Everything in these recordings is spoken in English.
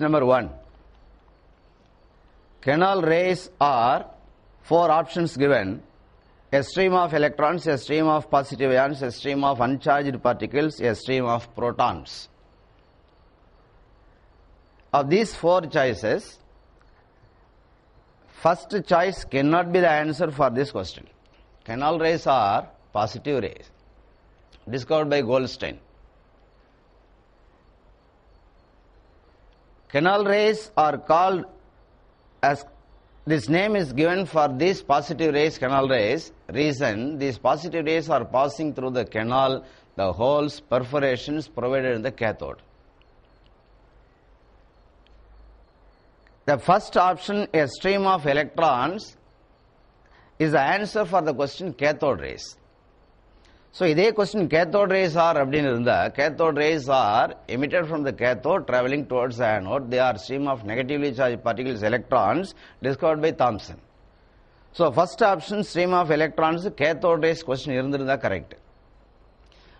Number 1. Canal rays are 4 options given: a stream of electrons, a stream of positive ions, a stream of uncharged particles, a stream of protons. Of these 4 choices, first choice cannot be the answer for this question. Canal rays are positive rays, discovered by Goldstein. Canal rays are called as, this name is given for these positive rays, canal rays. Reason, these positive rays are passing through the canal, the holes, perforations provided in the cathode. The first option, a stream of electrons, is the answer for the question cathode rays. So, இதே question cathode rays are அப்படின்னு இருந்தா, cathode rays are emitted from the cathode traveling towards the anode. They are stream of negatively charged particles, electrons, discovered by Thomson. So, first option stream of electrons, cathode rays question இருந்திருந்தா correct.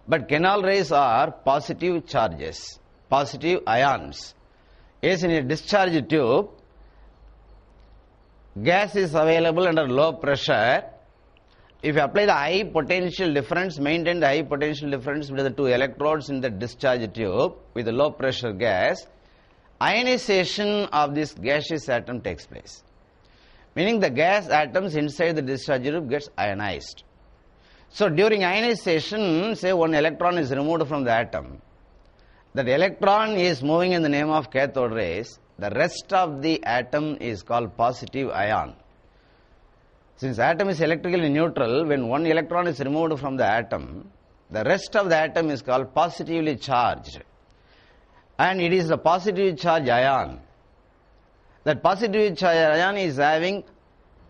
But canal rays are positive charges, positive ions. As in a discharge tube, gas is available under low pressure. If you apply the high potential difference, maintain the high potential difference between the 2 electrodes in the discharge tube with a low pressure gas, ionization of this gaseous atom takes place. Meaning the gas atoms inside the discharge tube gets ionized. So during ionization, say one electron is removed from the atom. That electron is moving in the name of cathode rays. The rest of the atom is called positive ion. Since atom is electrically neutral, when one electron is removed from the atom, the rest of the atom is called positively charged. And it is the positive charge ion. That positive charge ion is having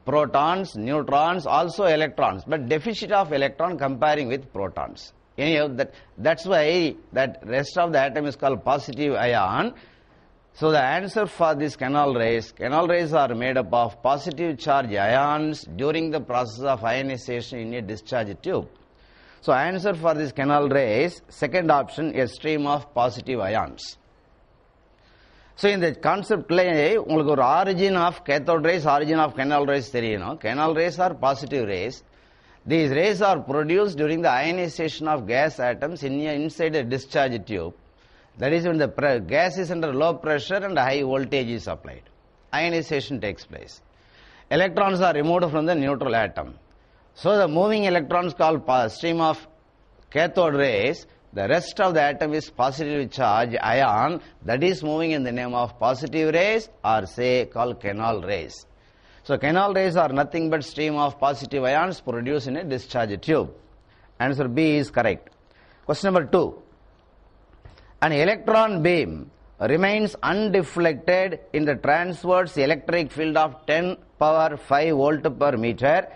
protons, neutrons, also electrons, but deficit of electron comparing with protons. Anyhow, that's why that rest of the atom is called positive ion. So the answer for this canal rays are made up of positive charge ions during the process of ionization in a discharge tube. So answer for this canal rays, second option, a stream of positive ions. So in the concept, உங்களுக்கு ஒரு origin of cathode rays, origin of canal rays தெரியணும். Canal rays are positive rays. These rays are produced during the ionization of gas atoms inside a discharge tube. That is when the gas is under low pressure and high voltage is applied. Ionization takes place. Electrons are removed from the neutral atom. So the moving electrons called stream of cathode rays. The rest of the atom is positively charged ion, that is moving in the name of positive rays, or say called canal rays. So canal rays are nothing but stream of positive ions produced in a discharge tube. Answer B is correct. Question number 2. An electron beam remains undeflected in the transverse electric field of 10 power 5 volt per meter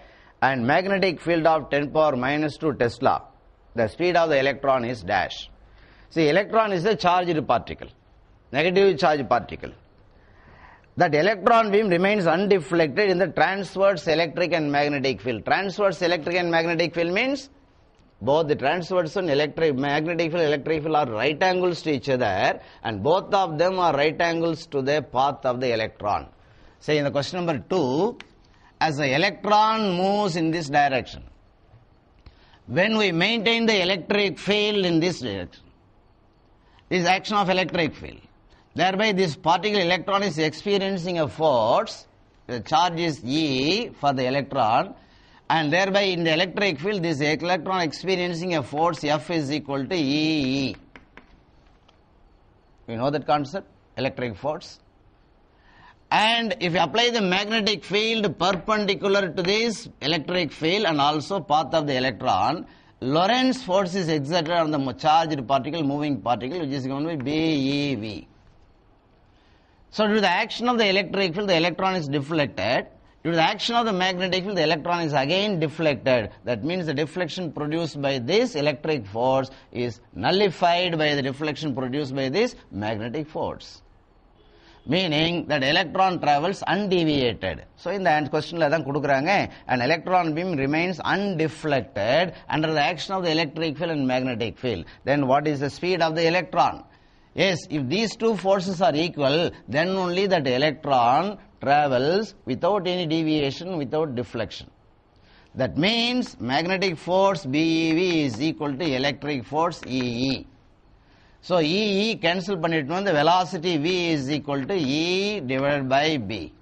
and magnetic field of 10 power minus 2 Tesla. The speed of the electron is dash. See, electron is a charged particle, negative charged particle. That electron beam remains undeflected in the transverse electric and magnetic field. Transverse electric and magnetic field means both the transverse and magnetic field are right angles to each other, and both of them are right angles to the path of the electron. Say in the question number 2, as the electron moves in this direction, when we maintain the electric field in this direction, this action of electric field, thereby this particle electron is experiencing a force, the charge is E for the electron, and thereby in the electric field this electron experiencing a force F is equal to E. You know that concept, electric force. And if you apply the magnetic field perpendicular to this electric field and also path of the electron, Lorentz force is exerted on the charged particle, moving particle, which is given by BeV. So due to the action of the electric field, the electron is deflected. Due to the action of the magnetic field, the electron is again deflected. That means the deflection produced by this electric force is nullified by the deflection produced by this magnetic force. Meaning that electron travels undeviated. So in the question la dhan kudukranga, an electron beam remains undeflected under the action of the electric field and magnetic field. Then what is the speed of the electron? Yes, if these two forces are equal, then only that electron travels without any deviation, without deflection. That means magnetic force BeV is equal to electric force EE. So EE cancel பண்ணிட்டோம், the velocity V is equal to E divided by B.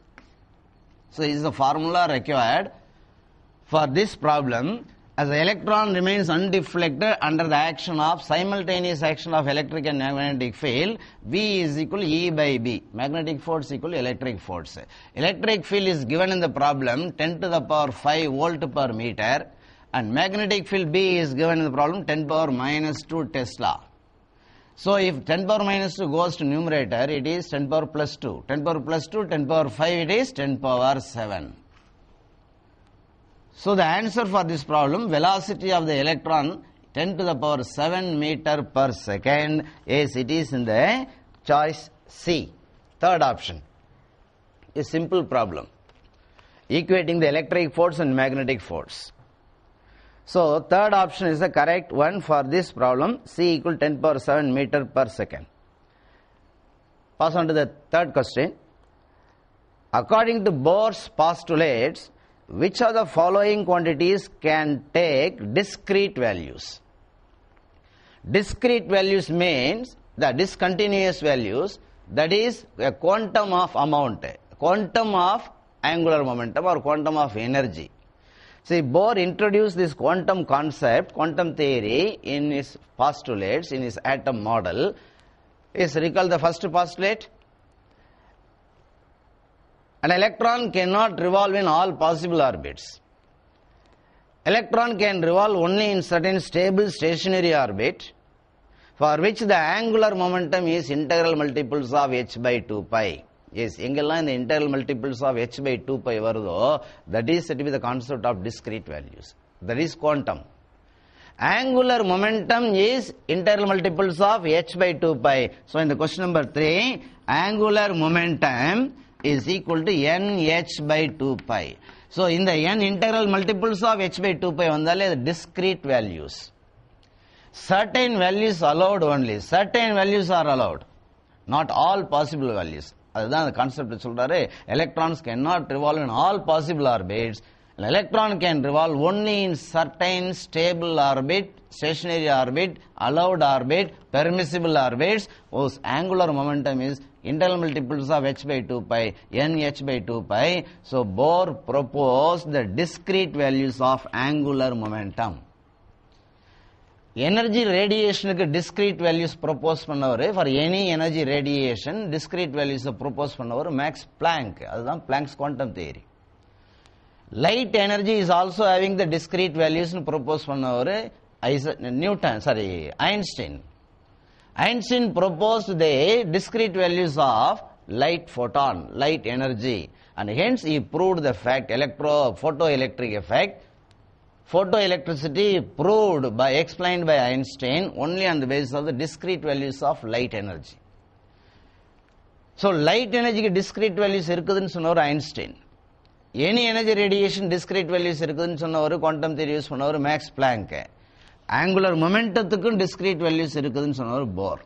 So this is the formula required for this problem. As the electron remains undeflected under the action of simultaneous action of electric and magnetic field, V is equal to E by B. Magnetic force equal to electric force. Electric field is given in the problem 10 to the power 5 volt per meter, and magnetic field B is given in the problem 10 power minus 2 Tesla. So if 10 power minus 2 goes to numerator, it is 10 power plus 2. 10 power plus 2, 10 power 5, it is 10 power 7. So the answer for this problem, velocity of the electron 10 to the power 7 meter per second, yes, it is in the choice C. Third option. A simple problem, equating the electric force and magnetic force. So third option is the correct one for this problem, C equal 10 power 7 meter per second. Pass on to the third question. According to Bohr's postulates, which of the following quantities can take discrete values? Discrete values means the discontinuous values, that is a quantum of amount, quantum of angular momentum or quantum of energy. See, Bohr introduced this quantum concept, quantum theory in his postulates, in his atom model. Is recall the first postulate? An electron cannot revolve in all possible orbits. Electron can revolve only in certain stable stationary orbit, for which the angular momentum is integral multiples of h by 2 pi. Yes, engella in the integral multiples of h by 2 pi varudho, that is said to be the concept of discrete values. That is quantum. Angular momentum is integral multiples of h by 2 pi. So in the question number 3, angular momentum is equal to nh by 2 pi. So in the n integral multiples of h by 2 pi vandale the discrete values. Certain values allowed only. Certain values are allowed. Not all possible values. அதுதான் அந்த concept சொல்றாரு. Electrons cannot revolve in all possible orbits. An electron can revolve only in certain stable orbit, stationary orbit, allowed orbit, permissible orbits, whose angular momentum is integral multiples of h by 2 pi, nh by 2 pi. So Bohr proposed the discrete values of angular momentum. Energy radiation discrete values propose பண்ணவர், for any energy radiation discrete values propose பண்ணவர் Max Planck. அதுதான் Planck's quantum theory. Light energy is also having the discrete values propose பண்ணவர் Einstein. Einstein proposed the discrete values of light photon, light energy, and hence he proved the fact photoelectric effect. Photoelectricity proved explained by Einstein only on the basis of the discrete values of light energy. So light energy discrete values இருக்குதுன்னு சொன்னவர் Einstein. Any energy radiation discrete values இருக்குதுன்னு சொன்னவர் quantum theory use பண்ணவர் Max Planck. Angular momentum discrete values இருக்குதுன்னு சொன்னவர் Bohr.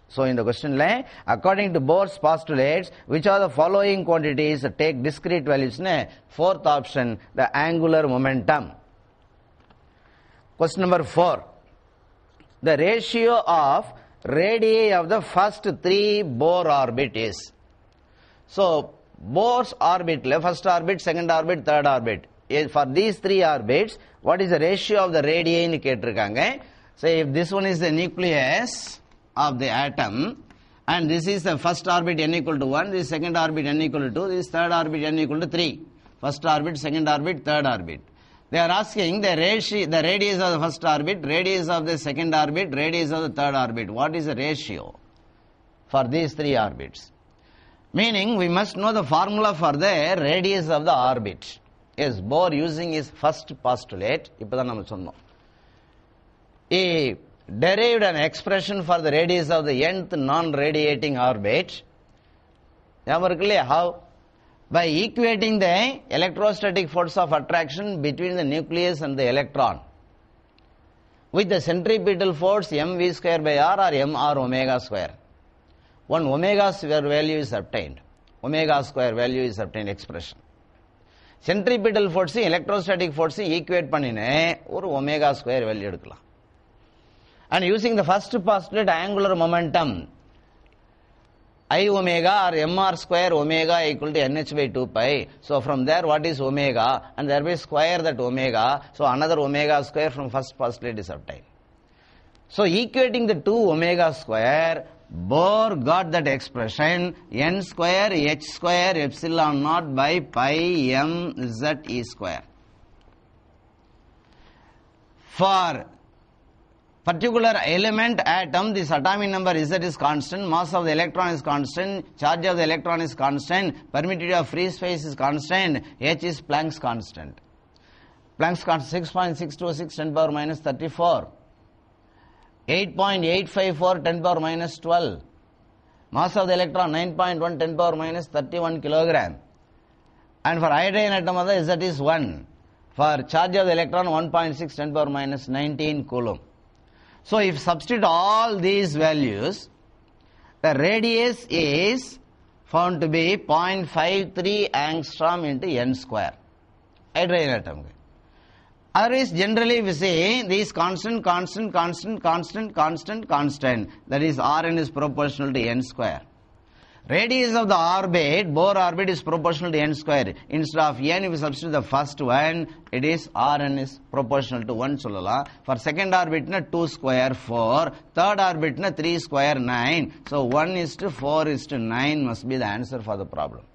So in the question line, according to Bohr's postulates, which are the following quantities take discrete values? Fourth option, the angular momentum. Question number 4. The ratio of radii of the first 3 Bohr orbit is. So Bohr's orbit, first orbit, second orbit, third orbit. For these 3 orbits, what is the ratio of the radii in ketirukanga? So if this one is the nucleus of the atom, and this is the first orbit n equal to 1, this second orbit n equal to 2, this third orbit n equal to 3. First orbit, second orbit, third orbit. They are asking the radius of the first orbit, radius of the second orbit, radius of the third orbit. What is the ratio for these 3 orbits? Meaning we must know the formula for the radius of the orbit. Yes, Bohr using his first postulate, இப்பதான் நம்ம சொன்னோம். He derived an expression for the radius of the nth non-radiating orbit. How? By equating the electrostatic force of attraction between the nucleus and the electron with the centripetal force mv square by r or mr omega square. One omega square value is obtained. Omega square value is obtained expression. Centripetal force, electrostatic force equate பண்ணினே ஒரு omega square value எடுக்கலாம். And using the first postulate, angular momentum I omega or mr square omega equal to nh by 2 pi. So from there what is omega, and thereby square that omega. So another omega square from first postulate is obtained. So equating the two omega square, Bohr got that expression n square h square epsilon naught by pi m z e square. For particular element atom, this atomic number Z is constant, mass of the electron is constant, charge of the electron is constant, permittivity of free space is constant, H is Planck's constant. Planck's constant 6.626 10 power minus 34, 8.854 10 power minus 12, mass of the electron 9.1 10 power minus 31 kilogram, and for hydrogen atom of the Z is 1, for charge of the electron 1.6 10 power minus 19 coulomb. So if substitute all these values, the radius is found to be 0.53 angstrom into n square. Hydrogen atom. Otherwise, generally we say these constant. That is Rn is proportional to n square. Radius of the orbit, Bohr orbit, is proportional to n square. Instead of n, if we substitute the first one, it is Rn is proportional to 1 சொல்லலாம். For second orbit, 2 square 4. Third orbit, 3 square 9. So 1:4:9 must be the answer for the problem.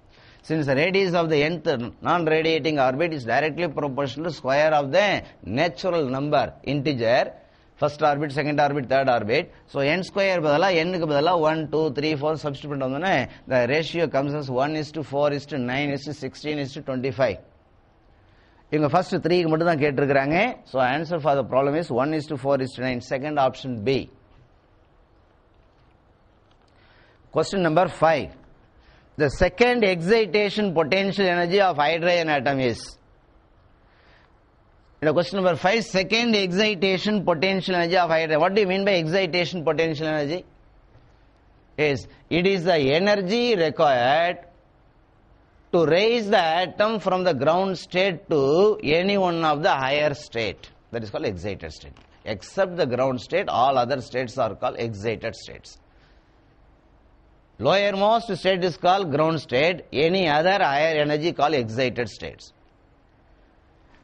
Since the radius of the nth non-radiating orbit is directly proportional to square of the natural number, integer, first orbit, second orbit, third orbit. So n square பதிலா n க்கு பதிலா 1, 2, 3, 4 substitute பண்ணோம்னா the ratio comes as 1:4:9:16:25. இவங்க first 3 க்கு மட்டும் தான் கேட்டிருக்காங்க. So answer for the problem is 1:4:9. Second option B. Question number 5. The second excitation potential energy of hydrogen atom is. Question number 5, second excitation potential energy of hydrogen. What do you mean by excitation potential energy? Yes, it is the energy required to raise the atom from the ground state to any one of the higher state. That is called excited state. Except the ground state, all other states are called excited states. Lowermost state is called ground state. Any other higher energy called excited states.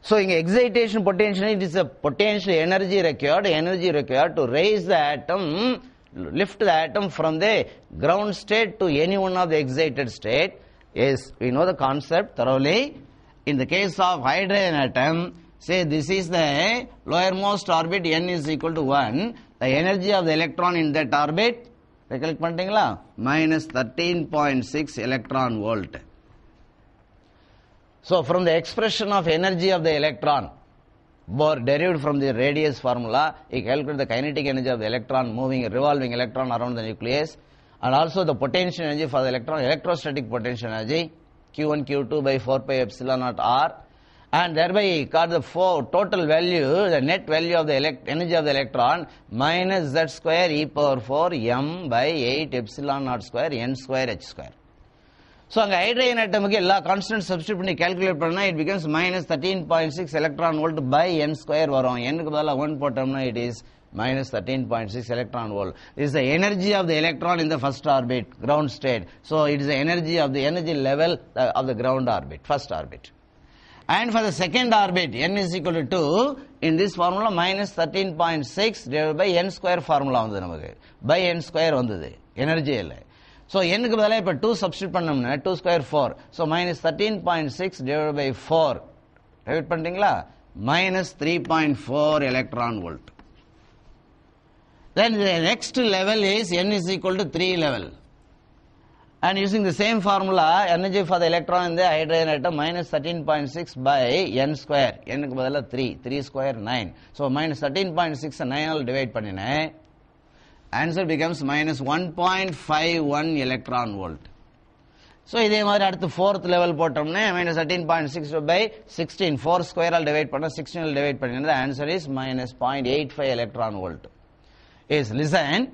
So in excitation potential, it is a potential energy required to raise the atom, lift the atom from the ground state to any one of the excited state. Yes, we know the concept thoroughly. In the case of hydrogen atom, say this is the lowermost orbit, n is equal to 1. The energy of the electron in that orbit, recollect பண்ணிட்டீங்களா, minus 13.6 electron volt. So from the expression of energy of the electron, Bohr derived from the radius formula, he calculated the kinetic energy of the electron, revolving electron around the nucleus, and also the potential energy for the electron, electrostatic potential energy, Q1, Q2 by 4 pi epsilon naught R, and thereby he got the total value, the net value of the energy of the electron, minus z square e power 4 m by 8 epsilon naught square n square h square. So அங்க hydrogen atomக்கு எல்லா constant substitute பண்ணி calculate பண்ணா it becomes minus 13.6 electron volt by n square வரும். n க்கு பதிலா 1 போட்டோம்னா it is minus 13.6 electron volt. This is the energy of the electron in the first orbit, ground state. So it is the energy of the energy level of the ground orbit, first orbit. And for the second orbit, n is equal to 2, in this formula minus 13.6 divided by n square formula வந்து நமக்கு by n square வந்தது, energy இல்லை. So n க்கு பதிலா இப்ப 2 substitute பண்ணோம்னா 2 square 4. So minus 13.6 divided by 4. Divide பண்ணிட்டீங்களா? Minus 3.4 electron volt. Then the next level is n is equal to 3 level. And using the same formula, energy for the electron in the hydrogen atom minus 13.6 by n square. N க்கு பதிலா 3 square 9. So minus 13.6 9 all divide பண்ணினேன். Answer becomes minus 1.51 electron volt. So இதே மாதிரி அடுத்து 4th level போட்டோம்னா minus 13.6 by 16 4 square all divide பண்ணா 16 all divide பண்ணினா the answer is minus 0.85 electron volt. Yes, listen,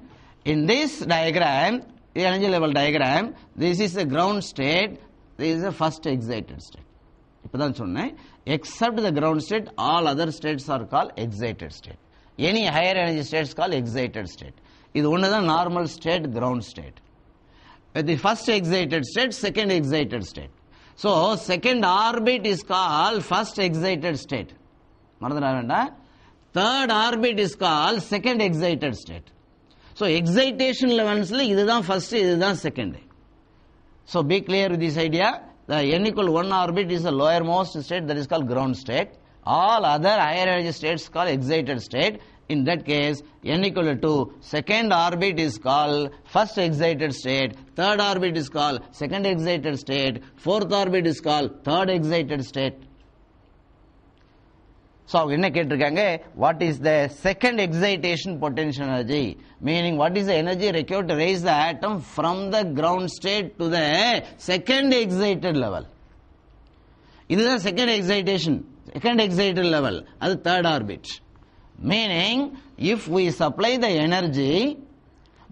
in this diagram, the energy level diagram, this is the ground state, this is the first excited state. இப்பதான் சொன்னேன், except the ground state, all other states are called excited state. Any higher energy states called excited state. இது ஒண்ணுதான் normal state, ground state. The first excited state, second excited state. So second orbit is called first excited state. மறந்துடா வேண்டாம். Third orbit is called second excited state. So excitation levels இதுதான் first, இதுதான் second. So be clear with this idea. The n equal 1 orbit is the lowermost state, that is called ground state. All other higher energy states called excited state. In that case, n equal to 2, second orbit is called first excited state, third orbit is called second excited state, fourth orbit is called third excited state. So, என்ன கேட்டிருக்காங்க, what is the second excitation potential energy? Meaning, what is the energy required to raise the atom from the ground state to the second excited level? இதுதான் second excitation, second excited level, அது third orbit. Meaning, if we supply the energy,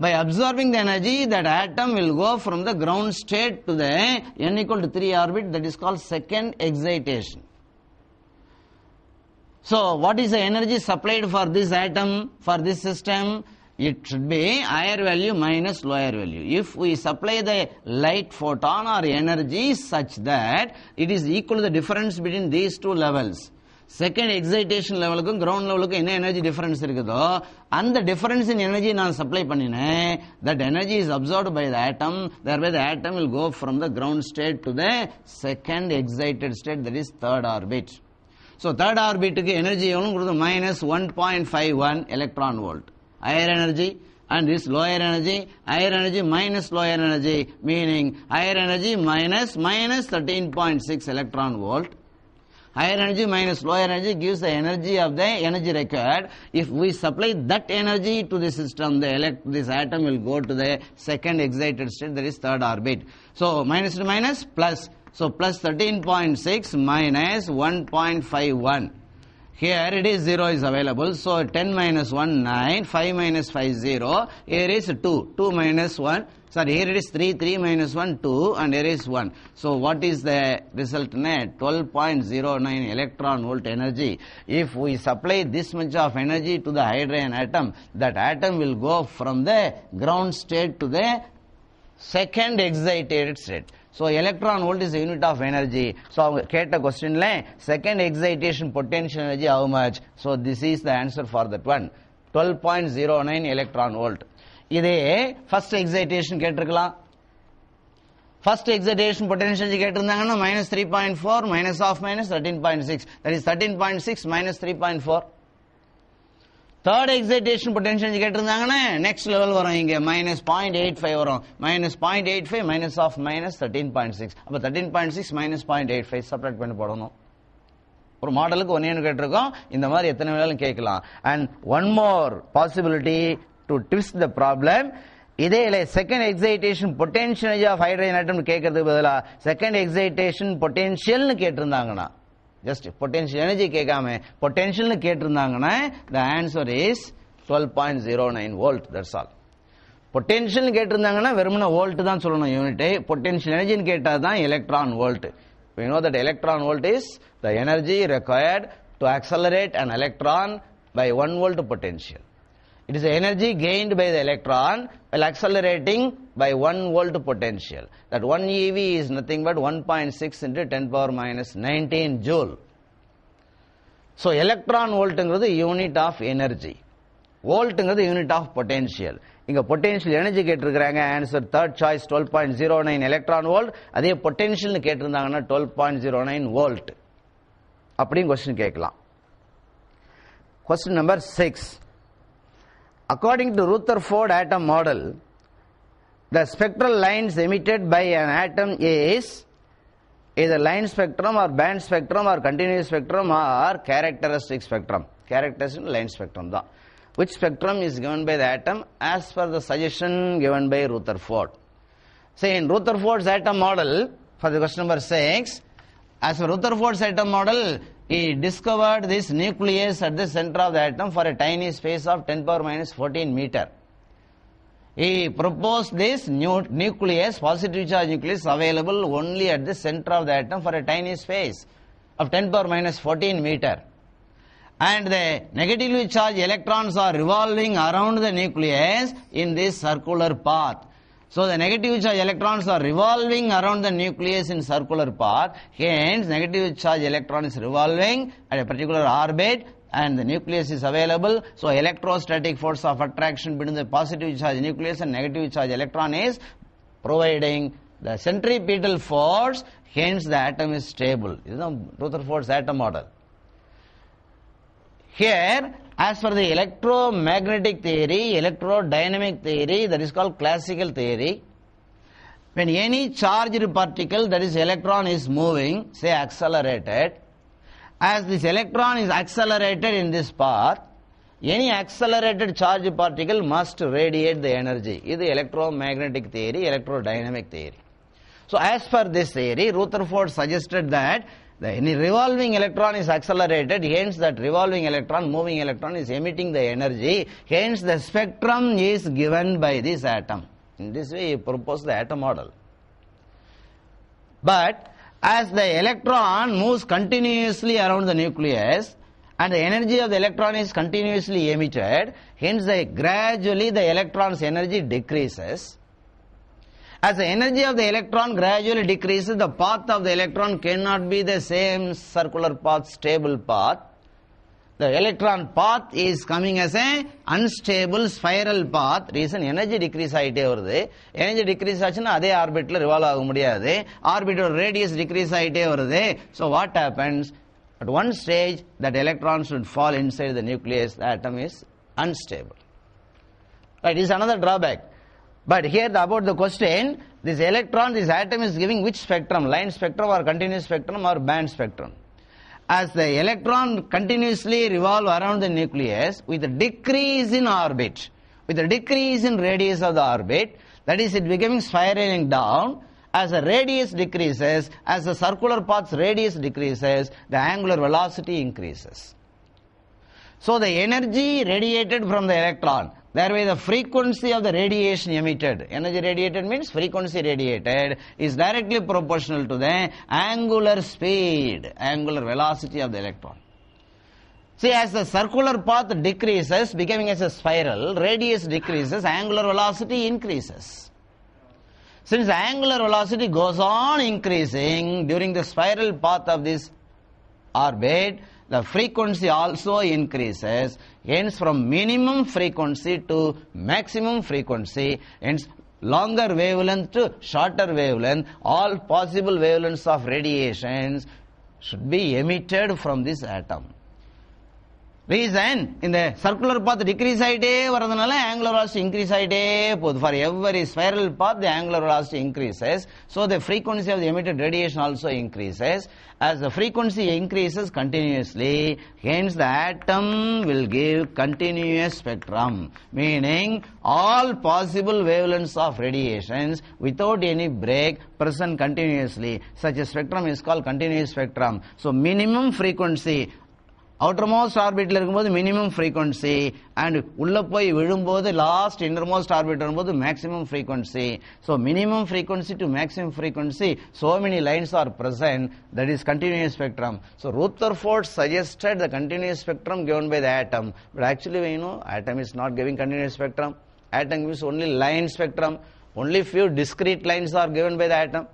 by absorbing the energy, that atom will go from the ground state to the n equal to 3 orbit, that is called second excitation. So, what is the energy supplied for this atom, for this system? It should be higher value minus lower value. If we supply the light photon or energy such that it is equal to the difference between these two levels. Second excitation levelக்கும் ground levelக்கும் என்ன energy difference இருக்குதோ அந்த difference in energy நான் supply பண்ணினேன், that energy is absorbed by the atom, thereby the atom will go from the ground state to the second excited state, that is third orbit. So third orbit க்கு energy எவ்வளவு கொடுத்து minus 1.51 electron volt. Higher energy and this lower energy, higher energy minus lower energy, meaning higher energy minus 13.6 electron volt. Higher energy minus lower energy gives the energy of the energy required. If we supply that energy to the system, this atom will go to the second excited state, that is third orbit. So minus to minus plus. So plus 13.6 minus 1.51. Here it is 0 is available. So 10 minus 1 9, 5 minus 5 0. Here is 2, 2 minus 1. Sorry, here it is 3, 3 minus 1, 2, and here is 1. So what is the result? 12.09 electron volt energy. If we supply this much of energy to the hydrogen atom, that atom will go from the ground state to the second excited state. So electron volt is the unit of energy. So கேட்ட questionல second excitation potential energy how much? So this is the answer for that one. 12.09 electron volt. இதே first excitation கேட்டிருக்கலாம். First excitation potential energy கேட்டிருந்தாங்கன்னா minus 3.4 minus of minus 13.6. That is 13.6 minus 3.4. Third excitation potential energy கேட்டிருந்தாங்கன்னா next level வரும், இங்க minus 0.85 வரும். Minus 0.85 minus of minus 13.6. அப்ப 13.6 minus 0.85 separate பண்ணி போடணும். ஒரு மாடலுக்கு ஒன்னு கேட்டிருக்கோம், இந்த மாதிரி எத்தனை வேளையும் கேட்கலாம். And one more possibility to twist the problem, இதே second excitation potential energy of hydrogen atom கேட்கறதுக்கு பதிலா second excitation potential னு கேட்டிருந்தாங்கன்னா, just potential energy கேட்காம potential னு கேட்டிருந்தாங்கன்னா the answer is 12.09 volt. That's all. Potential னு கேட்டிருந்தாங்கன்னா வெறுமனே வோல்ட் தான் சொல்லணும் யூனிட். potential energy னு கேட்டா தான் electron volt. We know that electron volt is the energy required to accelerate an electron by 1 volt potential. It is the energy gained by the electron while accelerating by 1 volt potential. That 1 eV is nothing but 1.6 into 10 power minus 19 joule. So electron volt is the unit of energy. Volt is the unit of potential. இங்க potential energy கேட்டிருக்காங்க, answer third choice 12.09 electron volt. அதே potential னு கேட்டிருந்தாங்கன்னா 12.09 volt. அப்படியும் question கேட்கலாம். Question number 6. According to Rutherford atom model, the spectral lines emitted by an atom is either line spectrum or band spectrum or continuous spectrum or characteristic spectrum. Characteristic line spectrum. Which spectrum is given by the atom as per the suggestion given by Rutherford. Say in Rutherford's atom model, for the question number 6, as per Rutherford's atom model, he discovered this nucleus at the center of the atom for a tiny space of 10 power minus 14 meter. He proposed this nucleus, positive charge nucleus, available only at the center of the atom for a tiny space of 10 power minus 14 meter. And the negatively charged electrons are revolving around the nucleus in this circular path. So the negative charge electrons are revolving around the nucleus in circular path. Hence, negative charge electron is revolving at a particular orbit and the nucleus is available. So electrostatic force of attraction between the positive charge nucleus and negative charge electron is providing the centripetal force. Hence, the atom is stable. This is Rutherford's atom model. Here, as per the electromagnetic theory, electrodynamic theory, that is called classical theory, when any charged particle, that is electron, is moving, say accelerated, as this electron is accelerated in this path, any accelerated charged particle must radiate the energy. This is the electromagnetic theory, electrodynamic theory. So as per this theory, Rutherford suggested that any revolving electron is accelerated, hence that revolving electron, moving electron is emitting the energy, hence the spectrum is given by this atom. In this way he proposed the atom model. But as the electron moves continuously around the nucleus and the energy of the electron is continuously emitted, hence gradually the electron's energy decreases. As the energy of the electron gradually decreases, the path of the electron cannot be the same circular path, stable path. The electron path is coming as a unstable spiral path. Reason energy decrease ஆயிட்டே வருது. Energy decrease ஆச்சுன்னா அதே ஆர்பிட்ல revolve ஆக முடியாது. ஆர்பிட்டோட radius decrease ஆயிட்டே வருது. So what happens? At one stage, that electron should fall inside the nucleus. The atom is unstable. Right? This is another drawback. But here about the question, this electron, this atom is giving which spectrum? Line spectrum or continuous spectrum or band spectrum? As the electron continuously revolve around the nucleus with a decrease in orbit, with a decrease in radius of the orbit, that is it becoming spiraling down. As the radius decreases, as the circular path's radius decreases, the angular velocity increases. So the energy radiated from the electron, thereby the frequency of the radiation emitted, energy radiated means frequency radiated, is directly proportional to the angular speed, angular velocity of the electron. See, as the circular path decreases, becoming as a spiral, radius decreases, angular velocity increases. Since the angular velocity goes on increasing during the spiral path of this orbit, the frequency also increases. Hence, from minimum frequency to maximum frequency, hence longer wavelength to shorter wavelength, all possible wavelengths of radiations should be emitted from this atom. Reason, in the circular path decrease ஆயிட்டே வரதுனால angular velocity increase ஆயிட்டே போகுது. For every spiral path, the angular velocity increases. So the frequency of the emitted radiation also increases. As the frequency increases continuously, hence the atom will give continuous spectrum, meaning all possible wavelengths of radiations without any break present continuously. Such a spectrum is called continuous spectrum. So minimum frequency, outermost orbit இருக்கும்போது minimum frequency and உள்ள போய் விழும்போது last innermost orbit வரும்போது maximum frequency. So minimum frequency to maximum frequency, so many lines are present, that is continuous spectrum. So Rutherford suggested the continuous spectrum given by the atom, but actually we know atom is not giving continuous spectrum. Atom gives only line spectrum. Only few discrete lines are given by the atom.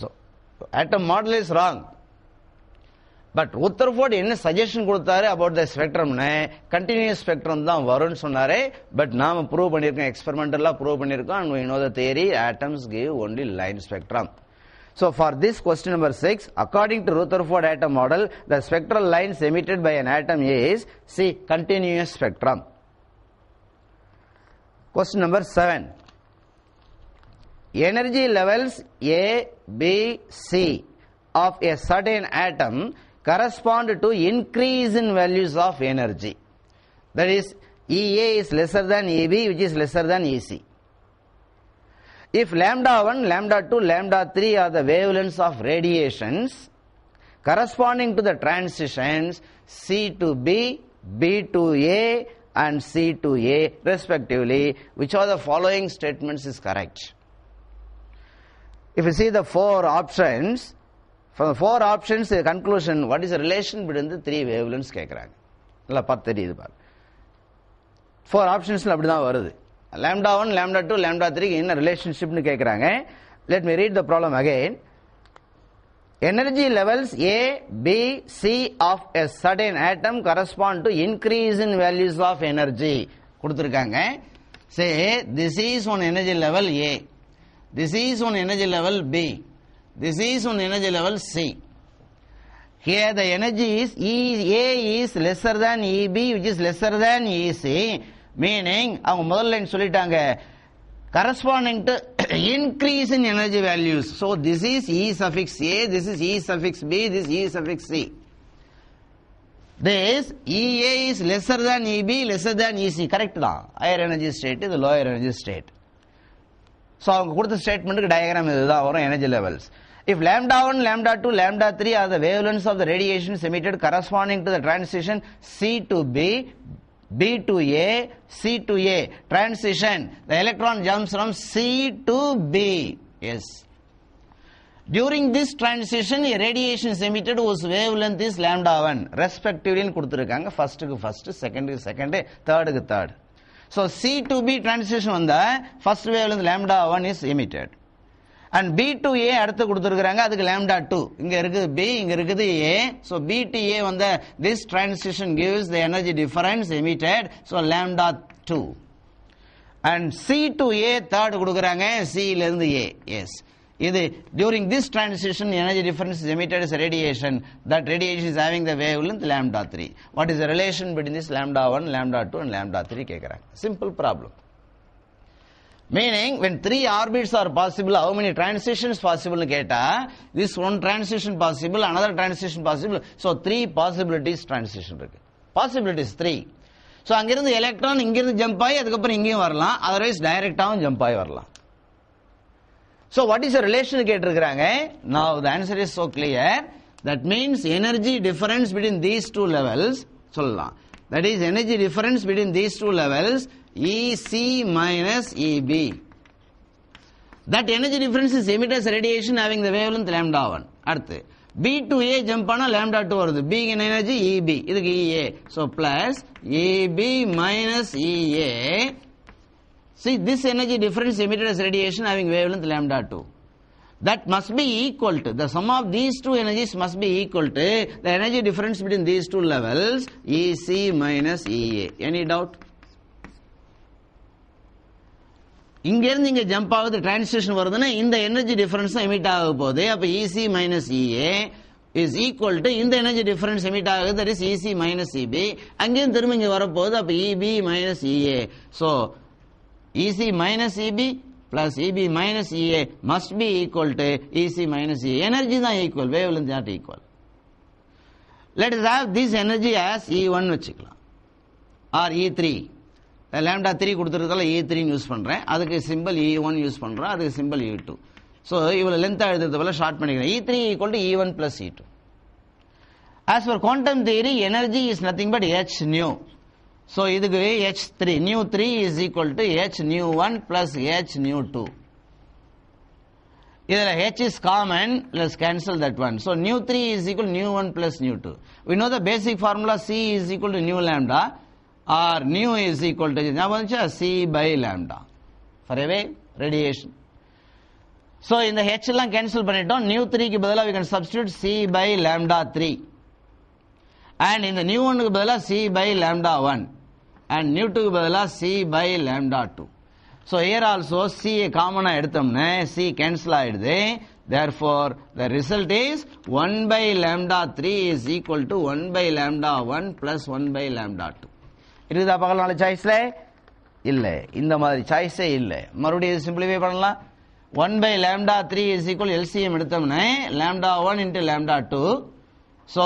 So atom model is wrong. But Rutherford என்ன suggestion கொடுத்தாரு about the spectrum னே continuous spectrum தான் வரும்னு சொன்னாரே. But நாம prove பண்ணிருக்கோம், எக்ஸ்பெரிமெண்டலா prove பண்ணிருக்கோம், and we know the theory atoms give only line spectrum. So for this question number 6, according to Rutherford atom model, the spectral lines emitted by an atom is C, continuous spectrum. Question number 7. energy levels A, B, C of a certain atom correspond to increase in values of energy. That is, EA is lesser than EB, which is lesser than EC. If lambda 1, lambda 2, lambda 3 are the wavelengths of radiations corresponding to the transitions C to B, B to A and C to A respectively, which of the following statements is correct? If you see the four options, from the four options, the conclusion, what is the relation between the three wavelengths கேட்குறாங்க. நல்லா பார்த்து தெரியுது பாரு. Four options அப்படி தான் வருது. Lambda 1, lambda 2, lambda 3 என்ன ரிலேஷன்ஷிப்னு கேட்குறாங்க. Let me read the problem again. Energy levels A, B, C of a certain atom correspond to increase in values of energy. கொடுத்திருக்காங்க. Say this is one energy level A. This is one energy level B. This is one energy level C. Here the energy is A is lesser than EB, which is lesser than EC. Meaning, அவங்க முதல் line சொல்லிட்டாங்க, corresponding to increase in energy values. So this is E suffix A, this is E suffix B, this is E suffix C. This EA is lesser than EB, lesser than EC. Correct தான். Higher energy state is lower energy state. So அவங்க கொடுத்த ஸ்டேட்மெண்ட்டுக்கு diagram இதுதான் வரும், energy levels. If lambda 1, lambda 2, lambda 3 are the wavelengths of the radiations emitted corresponding to the transition C to B, B to A, C to A. Transition, the electron jumps from C to B. Yes. During this transition, a radiation is emitted whose wavelength is lambda 1. Respectively கொடுத்திருக்காங்க, first க்கு first, second க்கு second, third க்கு third. So C to B transition வந்தா first wavelength lambda 1 is emitted. And B to A அடுத்து கொடுத்திருக்காங்க, அதுக்கு lambda 2. இங்க இருக்குது B, இங்க இருக்குது A. So B to A வந்த this transition gives the energy difference emitted, so lambda 2. And C to A third கொடுக்கறாங்க, C ல இருந்து A. Yes. இது during this transition energy difference is emitted as a radiation. That radiation is having the wavelength lambda 3. What is the relation between this lambda 1, lambda 2 and lambda 3 கேக்குறாங்க. Simple problem. Meaning, when three orbits are possible, how many transitions possible கேட்டா, this one transition possible, another transition possible. So three possibilities transition இருக்கு. Possibilities 3. So அங்கிருந்து electron இங்கிருந்து jump ஆகி அதுக்கப்புறம் இங்கேயும் வரலாம், otherwise டைரக்டாவும் jump ஆகி வரலாம். So what is the relation கேட்டிருக்கிறாங்க? Now the answer is so clear. That means energy difference between these two levels சொல்லலாம். That is energy difference between these two levels EC minus EB. That energy difference is emitted as radiation having the wavelength lambda 1. அடுத்து B to A jump ஆனா lambda 2 வருது. B in energy EB. இதுக்கு EA. So plus EB minus EA. See, this energy difference emitted as radiation having wavelength lambda 2. That must be equal to, the sum of these two energies must be equal to the energy difference between these two levels, EC minus EA. Any doubt? இங்கிருந்து இங்க jump ஆகுது, transition வருதுன்னா இந்த energy difference emit ஆக போகுது. அப்ப EC minus EA is equal to இந்த energy difference emit ஆகுது, that is EC minus EB. அங்கேயும் திரும்ப இங்க வரப்போகுது, அப்ப EB minus EA. So EC minus EB plus EB minus EA must be equal to EC minus EA. Energy தான் equal, wavelength not equal. Let us have this energy as E1 வச்சுக்கலாம், or E3. lambda 3 கொடுத்திருக்கல E3 use பண்றேன், அதுக்கு symbol E1 use பண்றேன், அதுக்கு symbol E2. So இவ்வளவு length எழுதுறது போல short பண்ணிக்கிறேன். E3 equal to E1 plus E2. As for quantum theory, energy is nothing but h nu. So இதுக்கு h3 nu 3 is equal to h nu 1 plus h nu 2. இதுல h is common, let's cancel that one. So nu 3 is equal to nu 1 plus nu 2. We know the basic formula, C is equal to nu lambda, or nu is equal to C by lambda for a wave radiation. So இந்த h எல்லாம் cancel பண்ணிட்டோம். nu 3 க்கு பதிலா we can substitute C by lambda 3. And இந்த nu 1 க்கு பதிலா C by lambda 1. And nu 2 க்கு பதிலா C by lambda 2. So here also C காமனா எடுத்தோம்னா C cancel ஆயிடுது. Therefore the result is 1 by lambda 3 is equal to 1 by lambda 1 plus 1 by lambda 2. இருக்குதா பக்கத்துல சாய்ஸ்ல? இல்ல, இந்த மாதிரி சாய்ஸே இல்ல. மறுபடியும் சிம்பிளிஃபை பண்ணலாம். 1 by lambda 3 is equal LCM எடுத்தோம்னா lambda 1 into lambda 2. So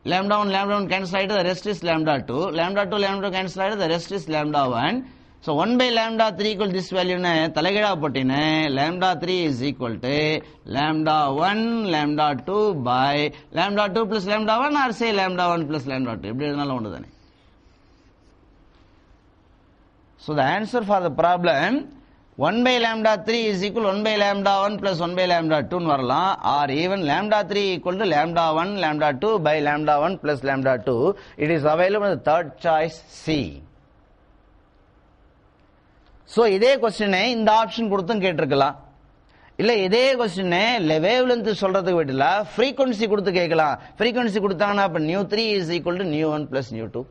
lambda 1 cancel ஆயிட்டு, the rest is lambda 2. Lambda 2 cancel ஆயிட்டு, the rest is lambda 1. So 1 by lambda 3 equal this value னா தலைகீழா போட்டினா lambda 3 is equal to lambda 1 lambda 2 by lambda 2 plus lambda 1 or say lambda 1 plus lambda 2 எப்படி எழுதினாலும் ஒண்ணுதானே. So the answer for the problem 1 by lambda 3 is equal 1 by lambda 1 plus 1 by lambda 2 னு வரலாம், or even lambda 3 equal to lambda 1 lambda 2 by lambda 1 plus lambda 2. It is available in the third choice C. So இதே क्वेश्चனை இந்த option கொடுத்தும் கேட்டிருக்கலாம், இல்ல இதே क्वेश्चனை wave length சொல்றதுக்கு விடல frequency கொடுத்து கேட்கலாம். frequency கொடுத்தாங்கன்னா அப்ப nu3 is equal to nu1 plus nu2.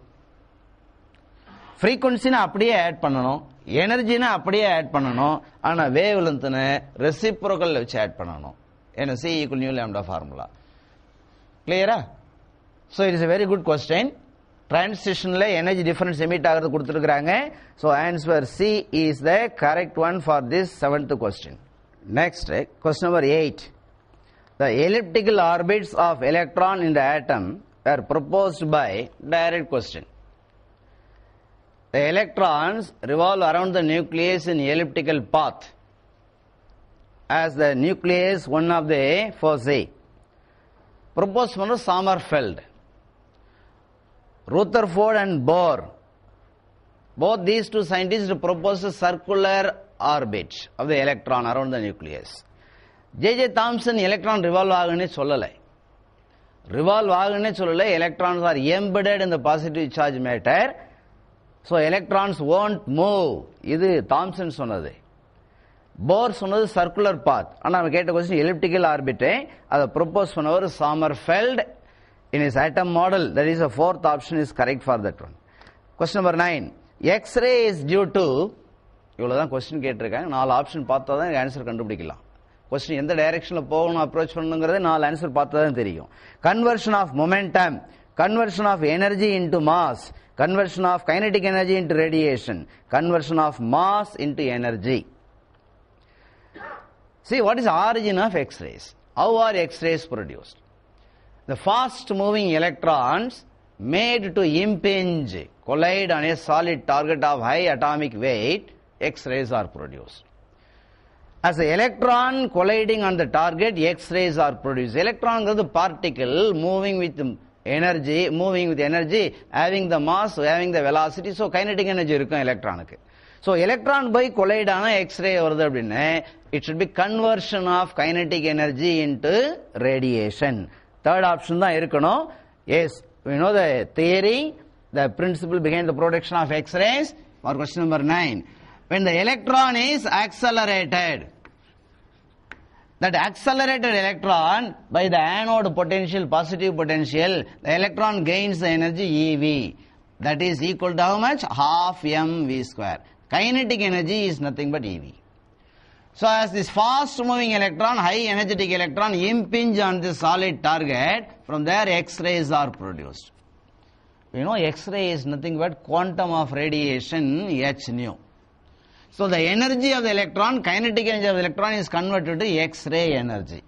frequency-னா அப்படியே ஆட் பண்ணணும், எனர்ஜினா அப்படியே ஆட் பண்ணணும், ஆனா வேவ் லென்த்னு ரெசிப்ரோக்கல் வச்சு ஆட் பண்ணணும். ஏன்னா C equal nu lambda formula. கிளியரா? So it is a very good question. Transitionல எனர்ஜி டிஃபரன்ஸ் எமிட் ஆகிறது கொடுத்திருக்காங்க. So answer C is the correct one for this 7th question. Next, question number 8. The elliptical orbits of electron in the atom were proposed by direct question. The electrons revolve around the nucleus in elliptical path as the nucleus one of the foci. Proposed பண்ண Sommerfeld, Rutherford and Bohr. Both these two scientists proposed a circular orbit of the electron around the nucleus. J.J. Thomson electron revolve ஆகுன்னு சொல்லலை. Revolve ஆகுன்னு சொல்லலை. Electrons are embedded in the positive charge matter. So electrons won't move. இது Thomson சொன்னது. Bohr சொன்னது circular path. ஆனா நம்ம கேட்ட क्वेश्चन elliptical orbit. அதை propose பண்ணவர் Sommerfeld in his atom model. That is the fourth option is correct for that one. Question number 9. X-ray is due to, இவ்வளவுதான் question கேட்டிருக்காங்க. 4 ஆப்ஷன் பார்த்தா தான் ஆன்சர் கண்டுபிடிக்கலாம். क्वेश्चन எந்த டைரக்ஷன்ல போகணும் அப்ரோச் பண்ணணும்ங்கறது 4 ஆன்சர் பார்த்தா தான் தெரியும். Conversion of momentum, conversion of energy into mass, conversion of kinetic energy into radiation, conversion of mass into energy. See, what is the origin of X-rays? How are X-rays produced? The fast moving electrons made to impinge, collide on a solid target of high atomic weight, X-rays are produced. As the electron colliding on the target, X-rays are produced. Electron is the particle moving with energy, having the mass, having the velocity, so kinetic energy இருக்கும் எலக்ட்ரானுக்கு. So electron by collide ஆன X-ray வருது அப்படின்னா it should be conversion of kinetic energy into radiation. Third option தான் இருக்கணும். Yes, we know the theory, the principle behind the production of X-rays. For question number 9, when the electron is accelerated, that accelerated electron by the anode potential, positive potential, the electron gains the energy eV. That is equal to how much? Half mv square. Kinetic energy is nothing but eV. So as this fast moving electron, high energetic electron impinge on the solid target, from there X-rays are produced. We know X-ray is nothing but quantum of radiation h nu. So the energy of the electron, kinetic energy of the electron is converted to X-ray energy.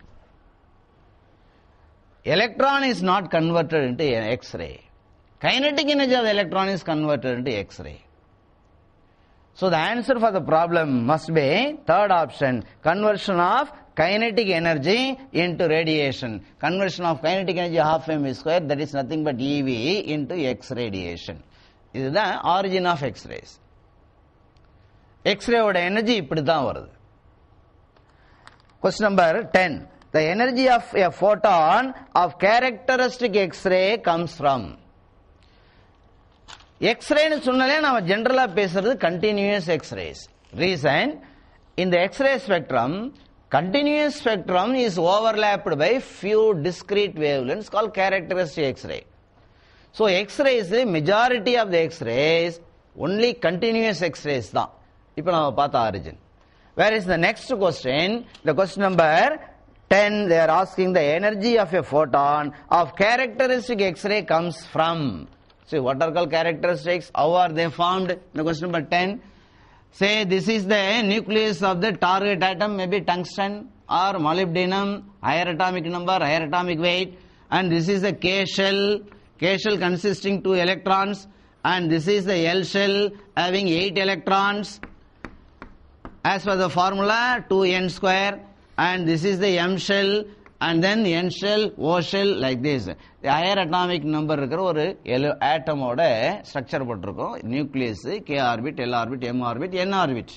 Electron is not converted into X-ray. Kinetic energy of the electron is converted into X-ray. So the answer for the problem must be third option, conversion of kinetic energy into radiation. Conversion of kinetic energy half mv square, that is nothing but eV into X radiation. This is the origin of X-rays. X-ray oda energy இப்படி தான் வருது. Question number 10. The energy of a photon of characteristic X-ray comes from. X-ray னு சொன்னாலே நாம ஜெனரலா பேசுறது continuous X-rays. Reason, in the X-ray spectrum, continuous spectrum is overlapped by few discrete wavelengths called characteristic X-ray. So X-rays, majority of the X-rays only continuous X-rays தான். இப்போ நாம பார்த்த origin. Whereas the next question, the question number 10, they are asking the energy of a photon of characteristic X-ray comes from. See, what are called characteristics? How are they formed? The question number 10. Say this is the nucleus of the target atom, maybe tungsten or molybdenum, higher atomic number, higher atomic weight, and this is the K shell consisting 2 electrons, and this is the L shell having 8 electrons as per the formula 2n square, and this is the M shell, and then N shell, O shell, like this. The higher atomic number இருக்கிற ஒரு atom ஓட structure போட்டிருக்கோம். Nucleus, K orbit, L orbit, M orbit, N orbit.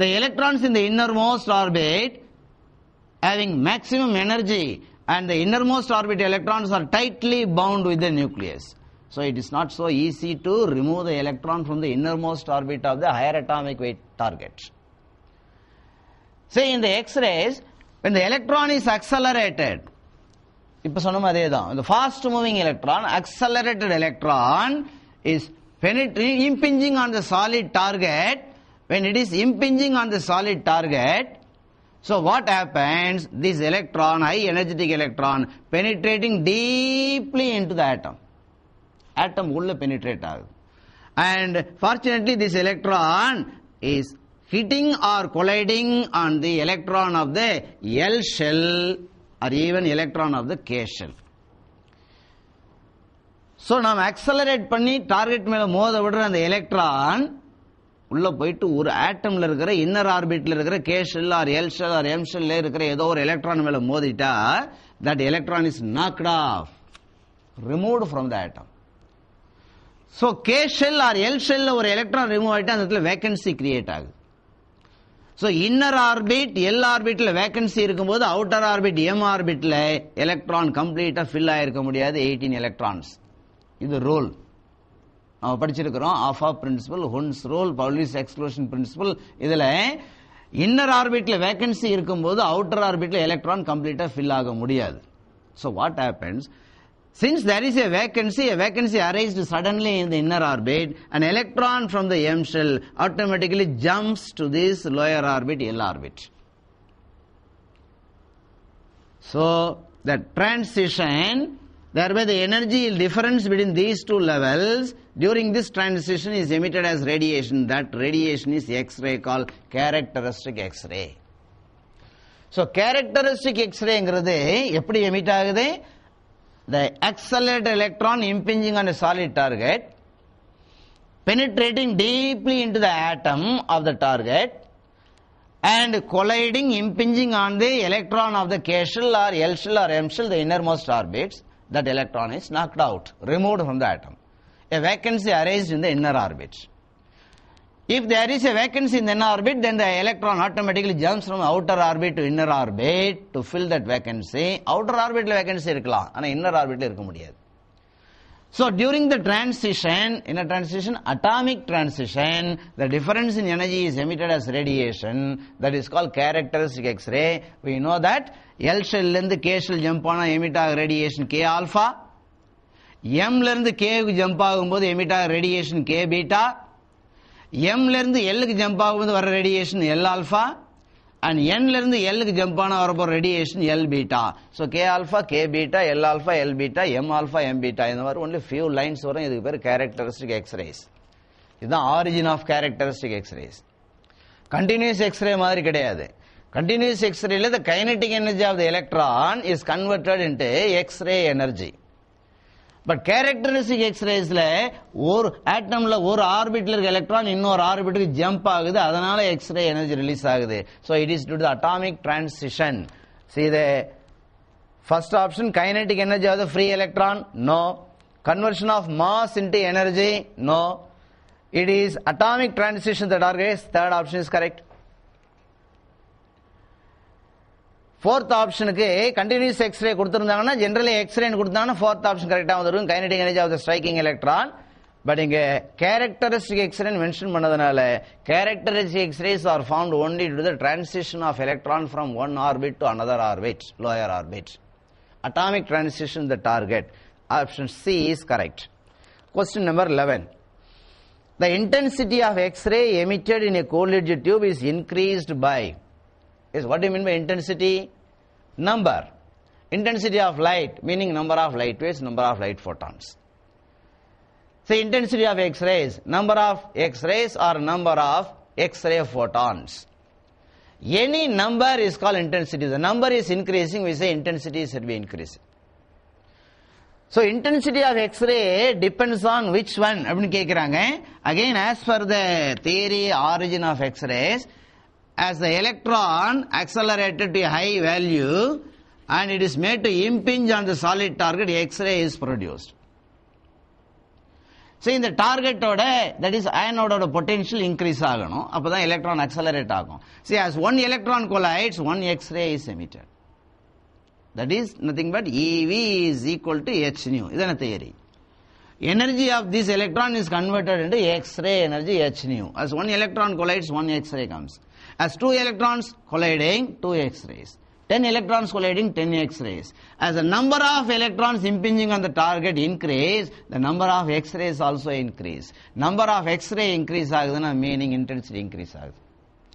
The electrons in the innermost orbit having maximum energy, and the innermost orbit electrons are tightly bound with the nucleus. So it is not so easy to remove the electron from the innermost orbit of the higher atomic weight target. Say in the X-rays, when the electron is accelerated, இப்ப சொன்னோம் அதேதான், the fast moving electron, accelerated electron is impinging on the solid target. When it is impinging on the solid target, so what happens? This electron, high energetic electron, penetrating deeply into the atom. Atom உள்ள penetrate ஆகுது. And fortunately this electron is hitting or colliding on the electron of the L shell or even electron of the K shell. So நாம் accelerate பண்ணி target மேல மோத விடுற அந்த electron உள்ள போயிட்டு ஒரு ஆட்டம்ல இருக்கிற இன்னர் ஆர்பிட்ல இருக்கிற K shell or L shell or M shell இருக்கிற ஏதோ ஒரு எலக்ட்ரான் மேல மோதிட்டா that electron is knocked off, removed from the atom. So K shell or L shell ஒரு electron remove ஆயிட்டா அந்த இடத்துல vacancy create ஆகுது. So inner orbit L orbitல vacancy இருக்கும்போது outer orbit M orbitல electron கம்ப்ளீட்டா fill ஆயிருக்க முடியாது, 18 electrons. இது ரூல் நம்ம படிச்சிருக்கிறோம். Aufbau principle, Hund's rule, Pauli's exclusion principle. இதுல இன்னர் ஆர்பிட்ல வேகன்சி இருக்கும்போது அவுட்டர் ஆர்பிட்ல எலக்ட்ரான் கம்ப்ளீட்டா ஃபில் ஆக முடியாது. So what happens? Since there is a vacancy arised suddenly in the inner orbit, an electron from the M shell automatically jumps to this lower orbit, L orbit. So the transition, thereby the energy difference between these two levels during this transition is emitted as radiation. That radiation is X-ray, called characteristic X-ray. So characteristic X-ray என்கிறது எப்படி emit ஆகுது? The accelerated electron impinging on a solid target, penetrating deeply into the atom of the target, and colliding, impinging on the electron of the K shell or L shell or M shell, the innermost orbits. That electron is knocked out, removed from the atom. A vacancy arises in the inner orbit. If there is a vacancy in the inner orbit, then the electron automatically jumps from outer orbit to inner orbit to fill that vacancy. Outer orbit la vacancy irukkalam, ana inner orbit la irukka mudiyadhu. So during the transition, inner transition, atomic transition, the difference in energy is emitted as radiation. That is called characteristic X-ray. We know that L shell la irundhu K shell jump ana emit ஆக radiation K alpha, M la irundhu K க்கு jump ஆகும்போது emit ஆக radiation K beta, M ல இருந்து L க்கு jump ஆகும்போது வர radiation L alpha, and N ல இருந்து L க்கு ஜம்ப் ஆன வரப்போ radiation L beta. So K alpha, K beta, L alpha, L beta, M alpha, M beta, இந்த மாதிரி only few lines வரும். இதுக்கு பேர் characteristic X-rays. இதுதான் origin of characteristic X-rays. Continuous X-ray மாதிரி கிடையாது. Continuous X-ray ல the kinetic energy of the electron is converted into X-ray energy. But characteristic X-rays ல ஒரு ஆட்டம்ல ஒரு ஆர்பிட்ல இருக்க எலக்ட்ரான் இன்னொரு ஆர்பிட்டுக்கு ஜம்ப் ஆகுது, அதனால X-ray எனர்ஜி ரிலீஸ் ஆகுது. So it is due to the atomic transition. See the first option, kinetic energy of the free electron, no. Conversion of mass into energy, no. It is atomic transition that occurs. Third option is correct. Fourth option க்கு continuous X-ray கொடுத்திருந்தாங்கன்னா generally X-ray கொடுத்தாங்கன்னா fourth option கரெக்ட்டா வந்துரும், kinetic energy of the striking electron. But இங்க characteristic X-ray mention பண்ணதனால characteristic X-rays are found only due to the transition of electron from one orbit to another orbit, lower orbit. Atomic transition the target. Option C is correct. Question number 11. The intensity of X-ray emitted in a Coolidge tube is increased by. Yes, what do you mean by intensity? Number. Intensity of light, meaning number of light waves, number of light photons. Say intensity of X-rays, number of X-rays or number of X-ray photons. Any number is called intensity. The number is increasing, we say intensity should be increasing. So intensity of X-ray depends on which one? Again, as per the theory origin of X-rays, as the electron accelerated to a high value and it is made to impinge on the solid target, X-ray is produced. So in the target that is anode potential increase agano, appo the electron accelerate agum. See, as one electron collides, one X-ray is emitted. That is nothing but EV is equal to h nu. This is a theory. Energy of this electron is converted into X-ray energy h nu. As one electron collides, one X-ray comes. As two electrons colliding, two X-rays. 10 electrons colliding, 10 X-rays. As the number of electrons impinging on the target increase, the number of X-rays also increase. Number of X-ray increase agudana, meaning intensity increase agudana.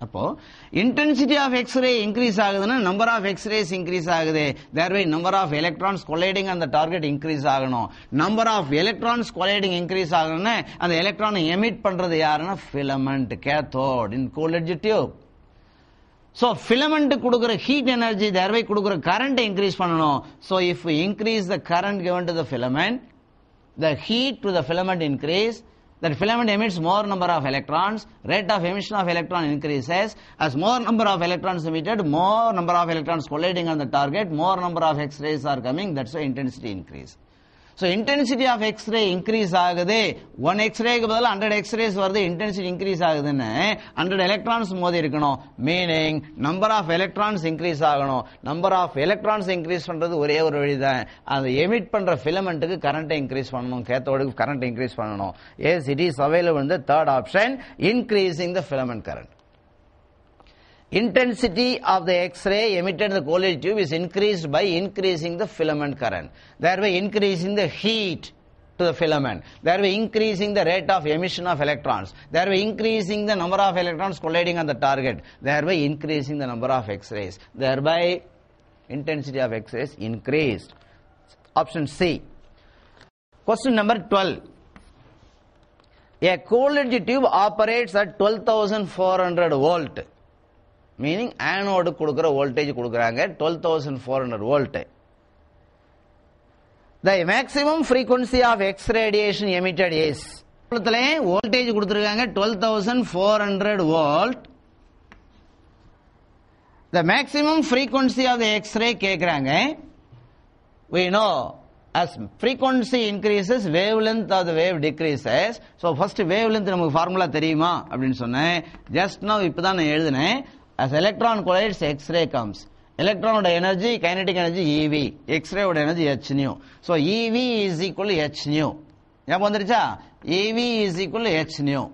Appo, intensity of X-ray increase agudana, number of X-rays increase agude. Thereby, number of electrons colliding on the target increase agano. Number of electrons colliding increase agana, and the electron emit pandrathu yarana filament, cathode, in cold-edge tube. So filament kudukura heat energy, thereby kudukura current increase pannano. So if we increase the current given to the filament, the heat to the filament increase, that filament emits more number of electrons, rate of emission of electron increases. As more number of electrons emitted, more number of electrons colliding on the target, more number of X-rays are coming, that's why intensity increase. So intensity of X-ray increase agade, one X-ray ku badala 100 X-rays varudhu, intensity increase agudenne 100 electrons modi irukano, meaning number of electrons increase agano. Number of electrons increase pandrathu ore oru vadi dhaan, and emit pandra filament ku current increase pannanom, cathode ku current increase pannanom. Yes, it is available in the third option, increasing the filament current. Intensity of the X-ray emitted in the cold-edge tube is increased by increasing the filament current, thereby increasing the heat to the filament, thereby increasing the rate of emission of electrons, thereby increasing the number of electrons colliding on the target, thereby increasing the number of X-rays, thereby intensity of X-rays increased. Option C. Question number 12. A cold-edge tube operates at 12,400 volt. Meaning anode kudukura voltage kudukuranga 12,400 volt. The maximum frequency of X radiation emitted is voltage kuduthirukanga 12,400 volt. The maximum frequency of the X-ray kekranga. We know as frequency increases, wavelength of the wave decreases. So first wavelength namakku formula theriyuma appdin sonna. Just now ipoda na eludene. As electron collides, X-ray comes. Electron energy, kinetic energy EV. X-ray energy h nu. So EV is equal to h nu. EV is equal to h nu.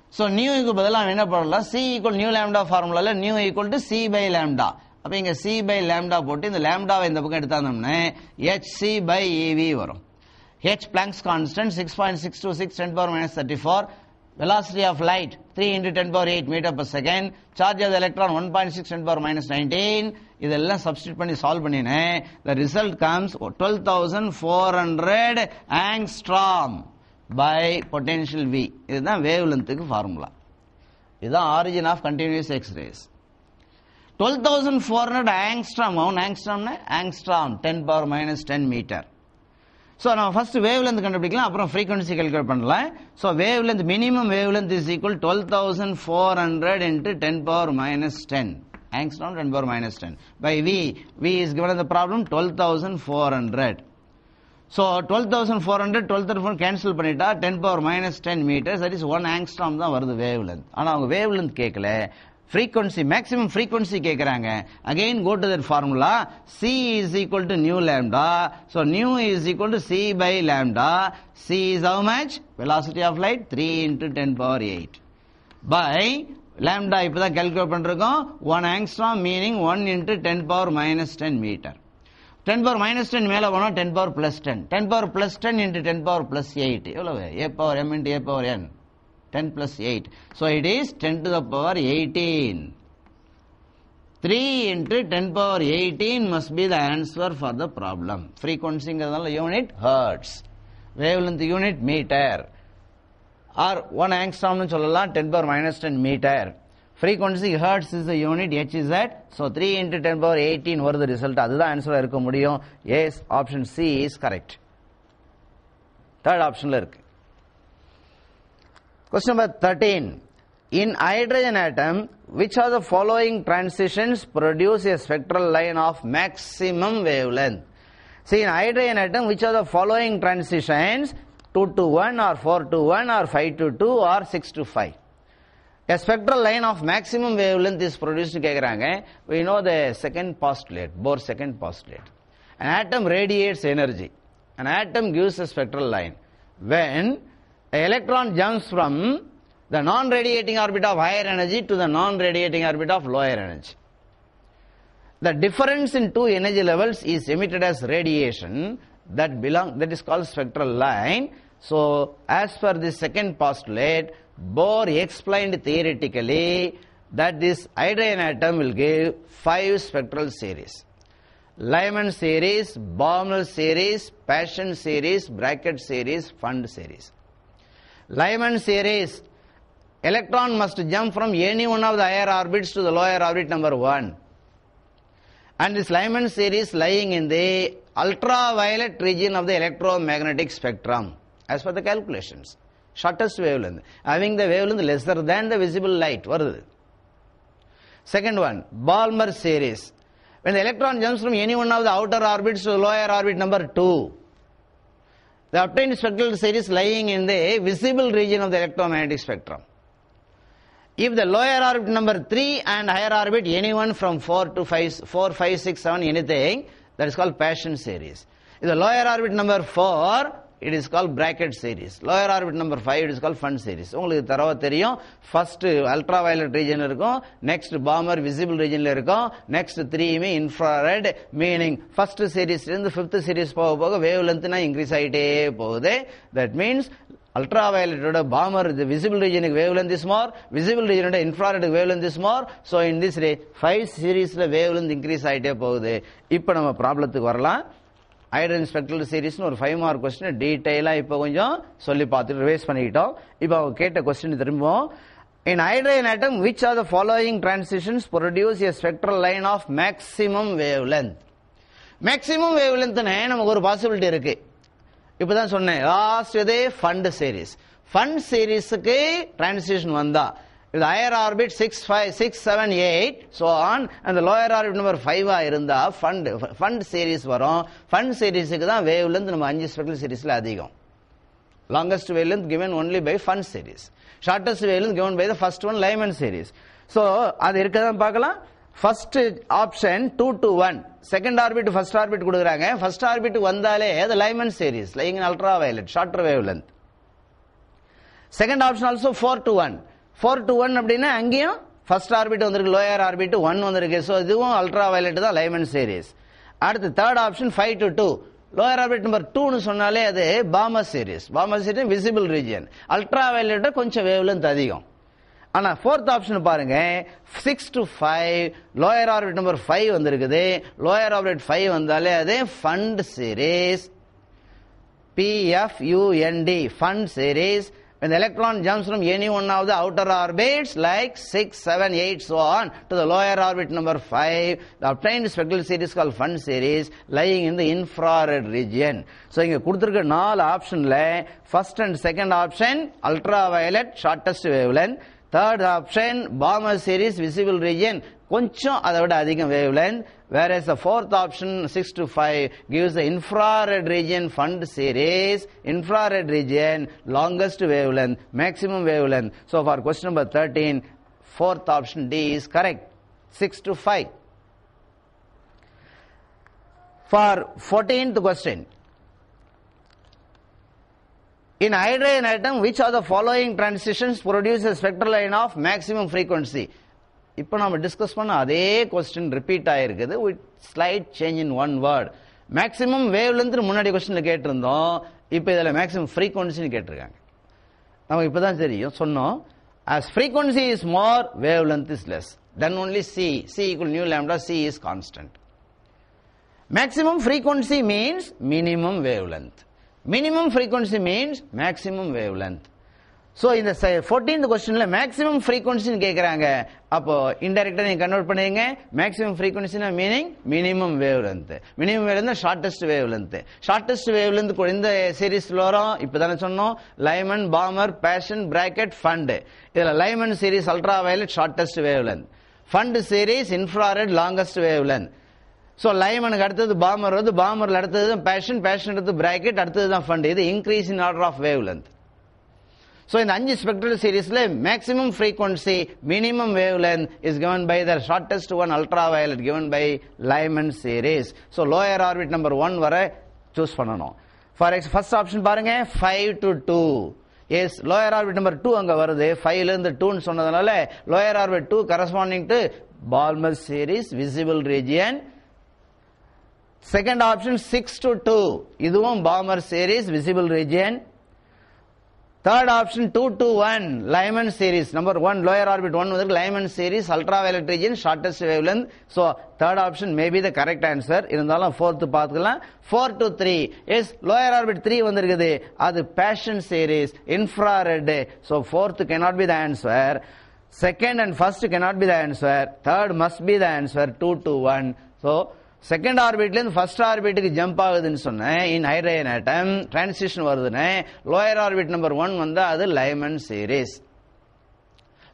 So nu க்கு பதிலா என்ன பண்ணலாம்? C equal nu lambda formula nu equal to C by lambda. அப்ப இங்க C by lambda போட்டு இந்த lambdaவை இந்த பக்கம் எடுத்தாந்தோம்னா hc by EV வரும். H Planck's constant 6.626 10 power minus 34. Velocity of light 3 into 10 power 8 meter per second. Charge of the electron 1.6 10 power minus 19. இதெல்லாம் substitute பண்ணி solve பண்ணினேன். The result comes 12,400 angstrom by potential V. இதுதான் wavelengthக்கு formula. இதுதான் origin of continuous X-rays. 12,400 angstrom. Angstrom 10 power minus 10 meter. So now first wavelength கண்டுபிடிக்கலாம், அப்புறம் frequency calculate பண்ணலாம். So wavelength, minimum wavelength is equal 12,400 into 10 power minus 10. Angstrom 10 power minus 10 by V. V is given in the problem 12,400. So 12,400 12,400 cancel பண்ணிட்டா 10 power minus 10 meters, that is 1 angstrom தான் வருது wavelength. ஆனா அவங்க wavelength கேட்கல, frequency, maximum frequency கேட்கறாங்க. Again go to that formula. C is equal to nu lambda. So nu is equal to C by lambda. C is how much? Velocity of light 3 into 10 power 8 by lambda. இப்பதான் calculate பண்றோம் 1 angstrom, meaning 1 into 10 power minus 10 meter. 10 power minus 10 மேல போனா 10 power plus 10. 10 power plus 10 into 10 power plus 8. எவ்வளவு? A power m into A power n. 10 plus 8. So it is 10 to the power 18. 3 into 10 power 18 must be the answer for the problem. Frequency unit hertz. Wavelength unit meter. or 1 angstrom nu sollala 10 power minus 10 meter. Frequency hertz is the unit, h is that, so 3 into 10 power 18 வருது result. அதுதான் ஆன்சரா இருக்க முடியும். Yes, option C is correct. Third optionல இருக்கு. Question number 13. In hydrogen atom, which of the following transitions produce a spectral line of maximum wavelength? See, in hydrogen atom, which of the following transitions, 2 to 1 or 4 to 1 or 5 to 2 or 6 to 5? A spectral line of maximum wavelength is produced. We know the second postulate, Bohr's second postulate. An atom radiates energy. An atom gives a spectral line. When an electron jumps from the non-radiating orbit of higher energy to the non-radiating orbit of lower energy, the difference in two energy levels is emitted as radiation. That is called spectral line. So, as per the second postulate, Bohr explained theoretically that this hydrogen atom will give 5 spectral series: Lyman series, Baumol series, Paschen series, bracket series, Pfund series. Lyman series, electron must jump from any one of the higher orbits to the lower orbit number 1. And this Lyman series lying in the ultraviolet region of the electromagnetic spectrum, as per the calculations. Shortest wavelength, having the wavelength lesser than the visible light. Second one, Balmer series. When the electron jumps from any one of the outer orbits to the lower orbit number 2, the obtained spectral series lying in the visible region of the electromagnetic spectrum. If the lower orbit number 3 and higher orbit anyone from 4 to 5, 4, 5, 6, 7, anything, that is called Paschen series. If the lower orbit number 4, it is called bracket series. Lower orbit number 5, it is called Pfund series. உங்களுக்கு தரவா தெரியும். First ultraviolet region இருக்கும், next Balmer visible region இருக்கும், next 3 infrared, meaning first series இருந்து 5th series போக போக wavelength increase ஆயிட்டே போகுது. That means ultraviolet oda Balmer the visible region wavelength is more, visible region oda infrared wavelength is more. So in this way 5 series la wavelength increase ஆயிட்டே போகுது. இப்போ நம்ம ப்ராப்ளத்துக்கு வரலாம். ஹைட்ரஜன் ஸ்பெக்ட்ரல் சீரிஸ்னு ஒரு 5 மார்க் கொஸ்டின் டீடைலா இப்போ கொஞ்சம் சொல்லி பார்த்துட்டு ரிவைஸ் பண்ணிக்கிட்டோம். இப்போ அவங்க கேட்ட கொஸ்டின் திரும்பவும், in hydrogen atom which are the following transitions produce a spectral line of maximum wavelength? maximum wavelength நமக்கு ஒரு பாசிபிலிட்டி இருக்கு. இப்பதான் சொன்னேன், லாஸ்ட் இது Pfund சீரிஸ். Pfund சீரிஸ்க்கு டிரான்சிஷன் வந்தா with higher orbit 6, 5, 6, 7, 8, so on, and the lower orbit number 5 இருந்தா Pfund series வரும். Pfund seriesக்கு தான் wavelength நம்ம 5 spectral seriesல அதிகம். Longest wavelength given only by Pfund series. Shortest wavelength given by the first one, Lyman series. So, அது இருக்கதான் பார்க்கலாம். First option 2 to 1. Second orbit to first orbit கொடுக்குறாங்க. First orbit வந்தாலே the Lyman series, lying in ultraviolet, shorter wavelength. Second option also 4 to 1. 4 to 1 அப்படின்னா அங்கேயும் first orbit வந்திருக்கு, lower orbit 1 வந்திருக்கு. So இதுவும் அல்ட்ராவயலட் தான் லைமன் சீரிஸ். அடுத்து third option 5 to 2. Lower orbit number 2னு சொன்னாலே அது Balmer series. Balmer series visible region. Ultraviolet கொஞ்சம் வேவ்லென்த் அதிகம். ஆனா ஃபோர்த் ஆப்ஷன் பாருங்க, 6 to 5, லோயர் ஆர்பிட் நம்பர் 5 வந்திருக்குது. லோயர் ஆர்பிட் 5 வந்தாலே அது Pfund series. PFUND, Pfund series. When the electron jumps from any one of the outer orbits like 6, 7, 8, so on to the lower orbit number 5, the obtained spectral series called Pfund series lying in the infrared region. So, இங்க கொடுத்திருக்க 4 ஆப்ஷன்ல first and second option ultraviolet shortest wavelength, third option Balmer series visible region கொஞ்சம் அதை விட அதிகம் wavelength, whereas the fourth option 6 to 5 gives the infrared region Pfund series, infrared region, longest wavelength, maximum wavelength. So for question number 13, fourth option D is correct, 6 to 5. For 14th question, in hydrogen atom which are the following transitions produce a spectral line of maximum frequency? இப்போ நாம discuss பண்ண அதே question repeat ஆயிருக்குது with slide change in one word. Maximum wavelength முன்னாடி கொஸ்டின்ல கேட்டிருந்தோம், இப்போ இதில் மேக்ஸிமம் ஃப்ரீக்வன்சின்னு கேட்டிருக்காங்க. நமக்கு இப்போதான் தெரியும் சொன்னோம், as frequency is more, wavelength is less, then only c equal nu lambda, c is constant. Maximum frequency means minimum wavelength. Minimum frequency means maximum wavelength. So in the 14th question maximum frequency கேக்குறாங்க. அப்போ இன்டைரக்டா நீங்க convert பண்ணுவீங்க. maximum frequency னா meaning minimum wavelength. minimum wavelength shortest wavelength. shortest wavelength இந்த சீரிஸ்ல வரும். இப்பதானே சொன்னோம் Lyman, Balmer, Paschen, Brackett, Pfund. இதுல Lyman series ultra violet shortest wavelength. Pfund series infrared longest wavelength. So லைமனுக்கு அடுத்தது பாமர் வந்து பாமர்ல அடுத்தது பேஷன், பேஷன் அடுத்து பிராக்கெட், அடுத்தது தான் ஃபண்ட். இது increase in order of wavelength. So in the 5 spectral series maximum frequency minimum wavelength is given by the shortest one ultraviolet given by Lyman series. So lower orbit number 1 வர choose பண்ணனும். For first option பாருங்க 5 to 2. Yes, lower orbit number 2 அங்க வருது. 5 ல இருந்து 2 னு சொன்னதனால lower orbit 2 corresponding to Balmer series visible region. Second option 6 to 2. இதுவும் Balmer series visible region. Third option 2 to 1 Lyman series number 1 lower orbit 1 வந்து Lyman series ultraviolet region shortest wavelength. So third option may be the correct answer. இருந்தாலும் fourth பாத்துக்கலாம். 4 to 3 yes lower orbit 3 வந்திருக்குது. அது passion series infrared. So fourth cannot be the answer. Second and first cannot be the answer. Third must be the answer. 2 to 1. So second ஆர்பிட்ல இருந்து first ஆர்பிட்டுக்கு jump ஆகுதுன்னு சொன்னேன். In hydrogen atom transition வருதுன்னு lower orbit number 1 வந்தா அது Lyman series.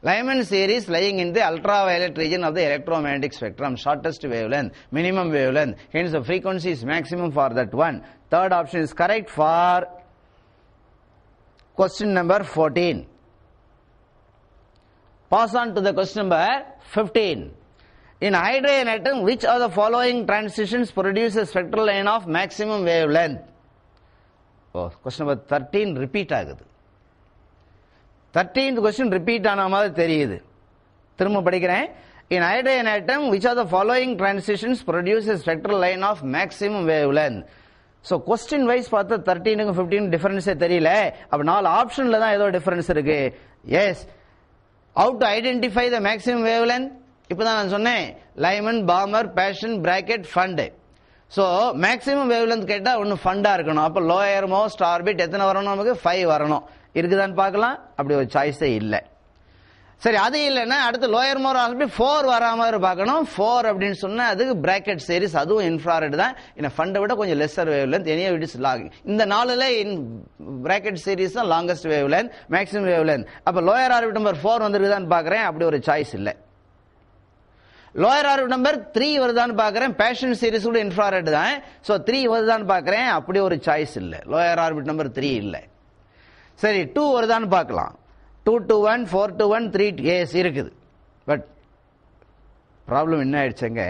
Lyman series lying in the ultraviolet region of the electromagnetic spectrum shortest wavelength minimum wavelength hence the frequency is maximum for that one. Third option is correct for question number 14. Pass on to the question number 15. In hydrogen atom, which of the following transitions produce a spectral line of maximum wavelength? Oh, question number 13 repeat ஆகுது. 13th question repeat ஆன மாதிரி தெரியுது. திரும்ப படிக்கிறேன். In hydrogen atom, which of the following transitions produce a spectral line of maximum wavelength? So question wise பார்த்தா 13க்கும் 15 டிஃபரன்ஸே தெரியல. அப்ப நாலு ஆப்ஷன்ல தான் ஏதோ டிஃபரன்ஸ் இருக்கு. Yes. How to identify the maximum wavelength? இப்பதான் நான் சொன்னேன் Lyman, Balmer, Paschen, Brackett, Pfund. So maximum wavelength கேட்டா ஒன்னு ஃபண்டா இருக்கணும். அப்ப லோயர் மோஸ்ட் ஆர்பிட் எத்தனை வரணும்? நமக்கு 5 வரணும். இருக்குதான்னு பார்க்கலாம். அப்படி ஒரு சாய்ஸே இல்ல. சரி அது இல்லைன்னா அடுத்து லோயர் மோர் ஆர்பிட் 4 வராம பார்க்கணும். 4 அப்படின்னு சொன்னா அதுக்கு பிராக்கெட் சீரிஸ், அதுவும் இன்ஃப்ராரெட் தான். இந்த ஃபண்டை விட கொஞ்சம் lesser wavelength. Anyhow it is long. இந்த நாலுல பிராக்கெட் சீரிஸ் தான் லாங்கஸ்ட் வேவ்லென்த், மேக்ஸிமம் வேவ்லென்த். அப்ப லோயர் ஆர்பிட் நம்பர் 4 வந்திருக்குதான்னு பாக்குறேன். அப்படி ஒரு சாய்ஸ் இல்ல. லோயர் ஆர்பிட் நம்பர் 3 வருதான்னு பாக்குறேன். பேஷன் சீரிஸ் கூட இன்ஃப்ராரெட் தான். சோ 3 வருதான்னு பாக்குறேன். அப்படி ஒரு சாய்ஸ் இல்ல. லோயர் ஆர்பிட் நம்பர் 3 இல்ல. சரி 2 வருதான்னு பார்க்கலாம். 2 to 1, 4 to 1, 3 yes இருக்குது. பட் ப்ராப்ளம் என்ன ஆயிடுச்சுங்க,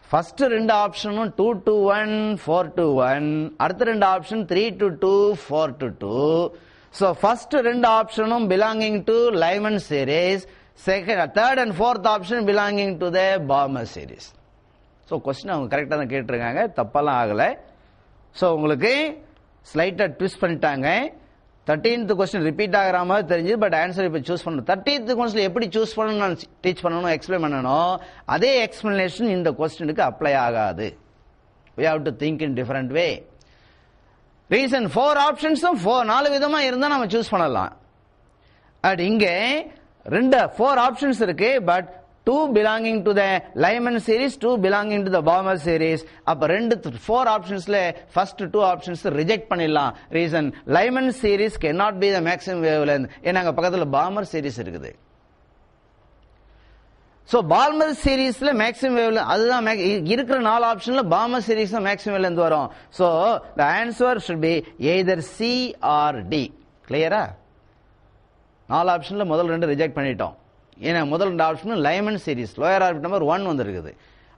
ஃபர்ஸ்ட் ரெண்டு ஆப்ஷனும் 2 to 1, 4 to 1, அடுத்த ரெண்டு option 3 to 2, 4 to 2. So first ரெண்டு ஆப்ஷனும் belonging to Lyman series, second third and fourth option belonging to the Balmer series. So question அவங்க கரெக்டாக தான் கேட்டிருக்காங்க, தப்பெல்லாம் ஆகலை. ஸோ உங்களுக்கு ஸ்லைட்டாக ட்விஸ்ட் பண்ணிட்டாங்க. 13th கொஸ்டின் ரிப்பீட் ஆகிற மாதிரி தெரிஞ்சு, பட் ஆன்சர் இப்போ சூஸ் பண்ணணும். 13th கொஸ்டின் எப்படி சூஸ் பண்ணணும் நான் டீச் பண்ணணும், எக்ஸ்பிளைன் பண்ணணும். அதே எக்ஸ்பிளனேஷன் இந்த கொஸ்டினுக்கு அப்ளை ஆகாது. We have to think in different way. Reason 4 ஆப்ஷன்ஸும் 4 விதமா இருந்தா நம்ம சூஸ் பண்ணலாம். அட் இங்கே 4 ஆப்ஷன்ஸ் இருக்கு, but 2 belonging to the Lyman series, 2 belonging to the Balmer series. அப்ப 4 ஆப்ஷன்ஸ்ல ஃபர்ஸ்ட் 2 ஆப்ஷன்ஸ் ரிஜெக்ட் பண்ணிடலாம். Reason Lyman series cannot be the maximum wavelength. ஏன்னா அங்க பக்கத்துல Balmer series இருக்குது. சோ Balmer seriesல மேக்ஸிமம் வேவ்லென்த் அதுதான் இருக்கிற 4 ஆப்ஷன்ல Balmer series தான் மேக்ஸிமம் வேவ்லென்த் வரும். So the answer should be either C or D. கிளியரா? 4 ஆப்ஷன்ல முதல் ரெண்டு ரிஜெக்ட் பண்ணிட்டோம். ஏன்னா முதல் ரெண்டு option Lyman series, lower orbit number 1 வந்திருக்குது,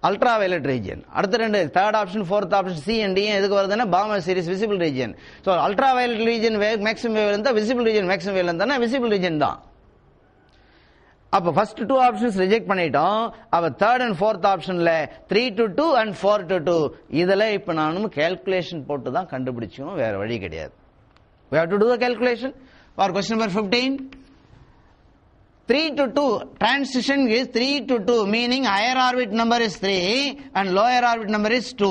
அல்ட்ரா வயலட் ரீஜன். அடுத்த ரெண்டு third option fourth option C and D எதுக்கு வருதுன்னா Balmer series visible region. So ultra violet region maximum wavelength தான், விசிபிள் ரீஜன் மேக்ஸிமம் வேவ்லென்த் தானே, விசிபிள் ரீஜன் தான். அப்ப first 2 options reject பண்ணிட்டோம். அப்ப தேர்ட் அண்ட் ஃபோர்த் ஆப்ஷன்ல 3 to 2 and 4 to 2 இதெல்லாம் இப்ப நானும் கால்குலேஷன் போட்டு தான் கண்டுபிடிச்சோம், வேற வழி கிடையாது. We have to do the calculation for question number 15. 3 to 2 transition is 3 to 2, meaning higher orbit number is 3 and lower orbit number is 2.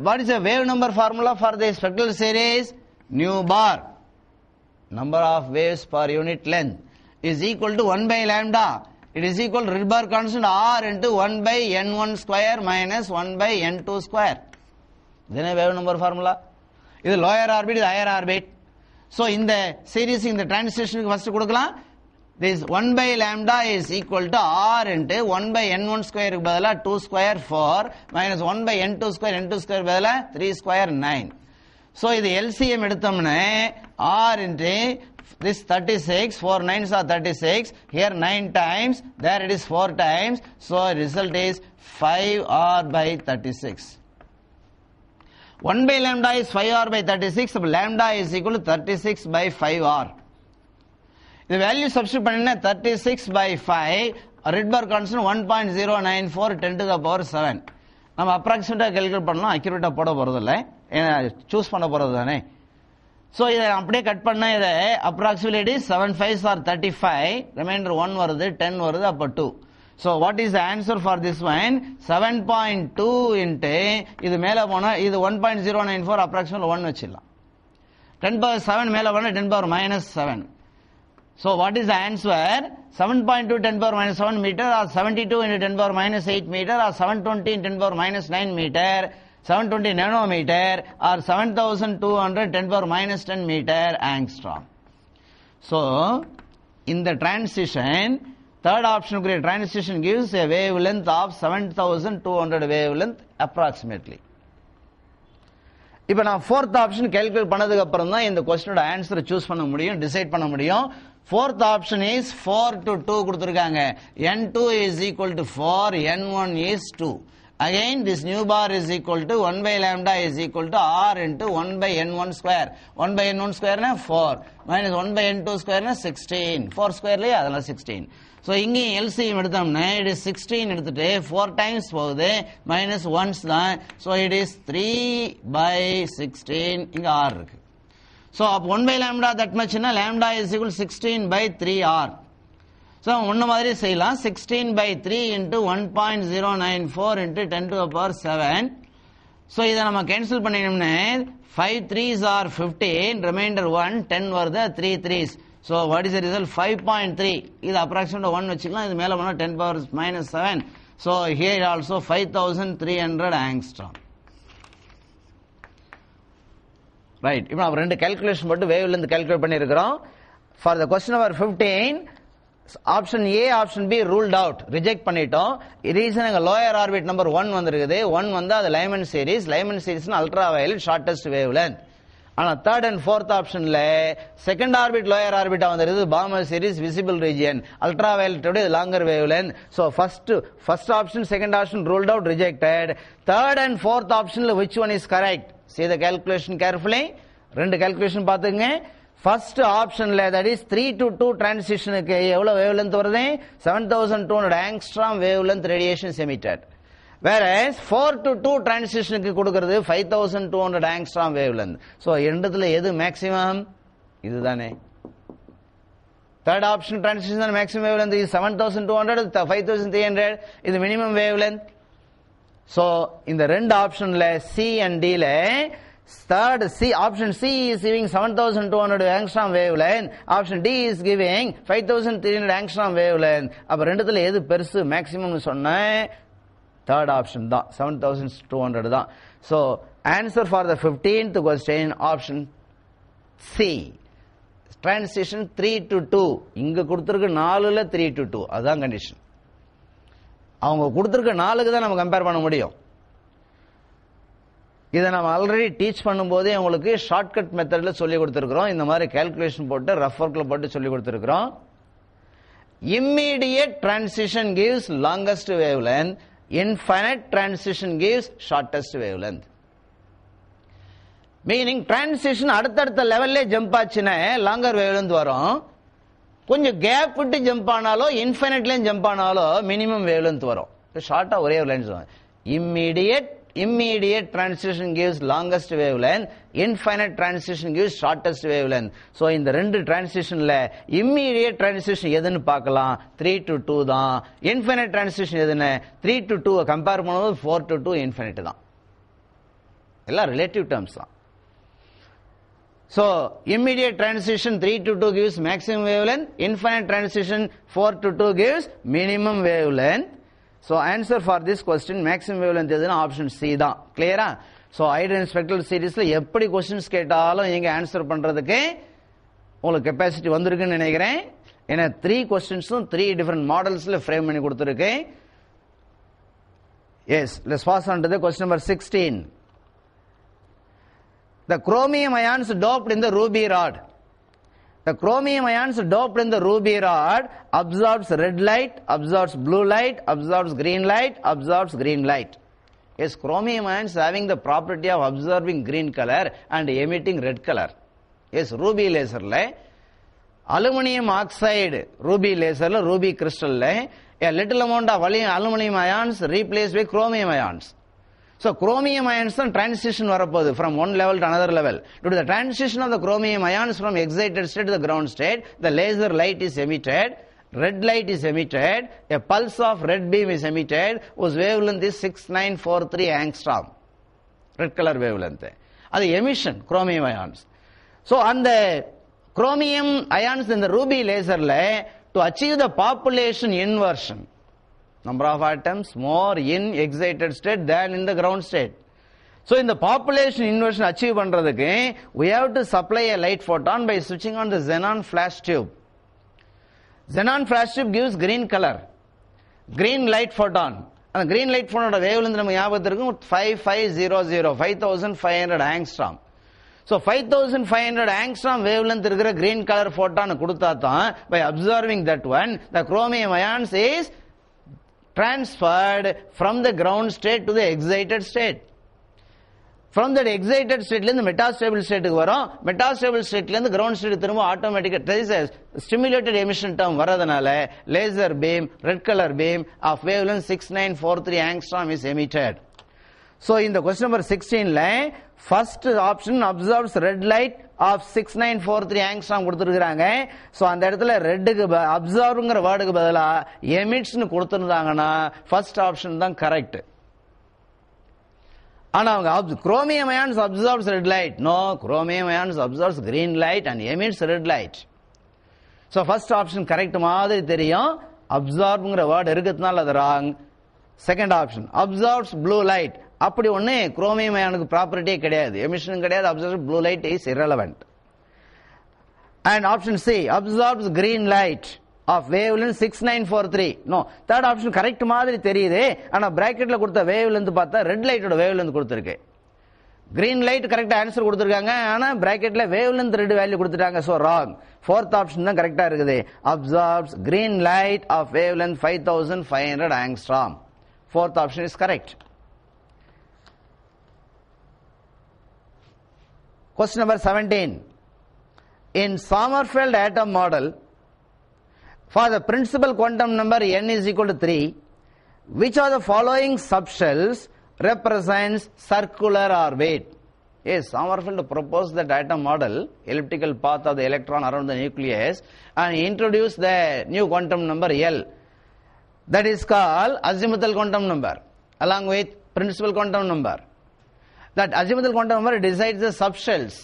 What is the wave number formula for the spectral series? Nu bar. number of waves per unit length, is equal to 1 by lambda. It is equal to Rydberg constant R into 1 by n1 square minus 1 by n2 square. Then a wave number formula. This is lower orbit, this is higher orbit. So in the series, in the transition, first this 1 by lambda is equal to R into 1 by n1 square 2 square 4 minus 1 by n2 square 3 square 9. So this LCM எடுத்தோம்னா R into this 36, 4 9s are 36, here 9 times, there it is 4 times, so result is 5R by 36. 1 by lambda is 5R by 36, so lambda is equal to 36 by 5R. The value substitute பண்ணீங்கன்னா 36 by 5, Rydberg constant 1.094 10 to the power 7. நம்ம approximate calculate பண்ணலாம், accurate போட போறதில்லை, choose பண்ண போறது தானே. So இதை அப்படியே கட் பண்ணா இதை approximately 7 5s are 35, remainder 1 வருது, 10 வருது, அப்ப 2. So what is the answer for this one? 7.2 into இது மேல போனா இது 1.094 approximately 1 வச்சிடலாம். 10 power 7 மேல போனா 10 power minus 7. So what is the answer? 7.2 10 power minus 7 meter, or 72 into 10 power minus 8 meter, or 720 into 10 power minus 9 meter, 720 nanometer, or 7200 10 power minus 10 meter angstrom. So in the transition, third option transition gives a wavelength of 7200 wavelength approximately. இப்போ நான் fourth option calculate பண்ணதுக்கு அப்புறம் தான் இந்த क्वेश्चनோட ஆன்சரை choose பண்ண முடியும், decide பண்ண முடியும். Fourth option is 4 to 2 கொடுத்திருக்காங்க. n2 is equal to 4, n1 is 2. Again this new bar is equal to 1 by lambda is equal to R into 1 by n1 square. 1 by n1 square na 4 minus 1 by n2 square na 16. 4 square லயே அதனால 16. So இங்கே LCM எடுத்தோம்னா it is 16 எடுத்துட்டு 4 times போகுது minus 1s தான். So it is 3 by 16 இங்க R இருக்கு. So up 1 by lambda that much na lambda is equal to 16 by 3R. So ஒன்ன மாதிரி செய்யலாம் 16 by 3 into 1.094 into 10 to the power 7. So இதை நம்ம கேன்சல் பண்ணினோம்னா 5 3s are 15, remainder 1, 10 வருது, 3 3s. So what is the result? 5.3. இது approximate 1 வச்சுக்கலாம், இது மேல போனா 10 power minus 7. So here also 5300 angstrom. Right. இப்போ நம்ம ரெண்டு calculation மட்டும் wave length calculate பண்ணியிருக்கிறோம். For the question number 15, option A, option B ruled out, reject பண்ணிட்டோம். Reason அங்க lower orbit number 1 வந்திருக்குது. 1 வந்தா அது Lyman series. Lyman series ultraviolet shortest wavelength. ஆனா third and fourth optionல second orbit lower orbit வந்திருக்குது. Balmer series visible region. Ultraviolet ஓட longer wavelength. So first option, second option ruled out, rejected. Third and fourth optionல which one is correct? See the calculation carefully. ரெண்டு calculation பாத்துங்க. First option that is 3 to 2 transition க்கு எவ்வளவு wavelength வருது? 7200 angstrom wavelength radiation emitted. Whereas 4 to 2 transition க்கு கொடுக்கிறது 5200 angstrom wavelength. So இரண்டுத்துல எது maximum? இதுதானே. Third option transition maximum wavelength is 7200, 5300 is minimum wavelength. So இந்த ரெண்டு ஆப்ஷன்ல C and D ல third C, option C is giving 7200 angstrom wavelength, option D is giving 5300 angstrom wavelength. அப்ப ரெண்டுத்துல எது பெருசு மேக்ஸிமம் சொன்னா third option தான், 7200 தான். So answer for the 15th question option C, transition 3 to 2. இங்க கொடுத்திருக்க 4ல 3 to 2, அதான் கண்டிஷன். அவங்க கொடுத்திருக்க 4க்கு தான் நம்ம கம்பேர் பண்ண முடியும். இதை நம்ம ஆல்ரெடி டீச் பண்ணும்போதே உங்களுக்கு ஷார்ட்கட் மெத்தட்ல சொல்லி கொடுத்திருக்கிறோம். இந்த மாதிரி கால்குலேஷன் போட்டு ரஃப் ஒர்க்ல போட்டு சொல்லி கொடுத்திருக்கிறோம். immediate transition gives longest wavelength, infinite transition gives shortest wavelength. Meaning transition அடுத்தடுத்த லெவல்ல ஜம்ப் ஆச்சுன்னா லாங்கர் வேவ்லென்த் வரும். கொஞ்சம் கேப் விட்டு ஜம்ப் ஆனாலோ இன்ஃபினிட்லயும் ஜம்ப் ஆனாலோ மினிமம் வேவ்லென்த் வரும். ஷார்ட்டா ஒரே வேவ்லென்த் வரும். Immediate transition gives longest wavelength, infinite transition gives shortest wavelength. So இந்த ரெண்டு transitionல immediate transition எதுன்னு பார்க்கலாம், 3 to 2 தான். infinite transition எதுன்னு 3 to 2 கம்பேர் பண்ணும்போது 4 to 2 infinite தான். எல்லாம் ரிலேட்டிவ் டேர்ம்ஸ் தான். So, immediate transition 3 to 2 gives maximum wavelength, infinite transition 4 to 2 gives minimum wavelength. So, answer for this question maximum wavelength is option C da. Clear? So, hydrogen spectral series la eppadi questions கேட்டாலும் நீங்க answer பண்றதுக்கு உங்களுக்கு capacity வந்திருக்குன்னு நினைக்கிறேன். ஏன்னா 3 questions-ம் 3 different models-ல frame பண்ணி கொடுத்திருக்கேன். Yes, let's pass on to the question number 16. The chromium ions doped in the ruby rod. The chromium ions doped in the ruby rod absorbs red light, absorbs blue light, absorbs green light, absorbs green light. Yes, chromium ions having the property of absorbing green color and emitting red color. Yes, ruby laser la aluminum oxide ruby laser la ruby crystal la a little amount of aluminum ions replaced by chromium ions. So chromium ions and transition varapodhu from one level to another level. Due to the transition of the chromium ions from excited state to the ground state, the laser light is emitted, red light is emitted, a pulse of red beam is emitted, whose wavelength is 6943 angstrom. Red color wavelength. That is emission, chromium ions. So on the chromium ions in the ruby laser to achieve the population inversion, number of atoms more in excited state than in the ground state. So in the population inversion achieve பண்றதுக்கு we have to supply a light photon by switching on the xenon flash tube. Xenon flash tube gives green color, green light photon. And green light photon wavelength நமக்கு ஞாபகத்துல இருக்கும் 5500 5500 angstrom. So 5500 angstrom wavelength இருக்கிற green color photon கொடுத்தா தான் by observing that one the chromium ions is transferred from the ground state to the excited state. From that excited state la metastable state ku varum, metastable state la ground state thirumba automatically there is a stimulated emission term varadanaala laser beam, red color beam of wavelength 6943 angstrom is emitted. So in the question number 16 la first option absorbs red light of 6943 angstrom கொடுத்திருக்காங்க. So அந்த இடத்துல ரெட்க்கு அப்சார்ப்ங்கற வேர்டுக்கு பதிலா emits னு கொடுத்திருந்தாங்கன்னா first option தான் correct. ஆனா அவங்க chromium ions absorbs red light. No, chromium ions absorbs green light and emits red light. So first option correct மாதிரி தெரியும். absorbங்கற வேர்ட் இருக்குதுனால அது wrong. Second option absorbs blue light. அப்படி ஒண்ணே chromium ionic property கிடையாது, emission கிடையாது, absorbs blue light is irrelevant. And option C absorbs green light of wavelength 6943. No, third option correct மாதிரி தெரியுது. ஆனா பிராக்கெட்ல கொடுத்த wavelength பார்த்தா red light ஓட wavelength கொடுத்திருக்கு. green light correct answer கொடுத்திருக்காங்க. ஆனா பிராக்கெட்ல wavelength red value கொடுத்துட்டாங்க. So wrong. Fourth option தான் கரெக்ட்டா இருக்குது. absorbs green light of wavelength 5500 angstrom. Fourth option is correct. Question number 17. In Sommerfeld atom model, for the principal quantum number n is equal to 3, which of the following subshells represents circular orbit? Yes, Sommerfeld proposed that atom model, elliptical path of the electron around the nucleus, and introduced the new quantum number L. That is called azimuthal quantum number, along with principal quantum number. That azimuthal quantum number decides the subshells.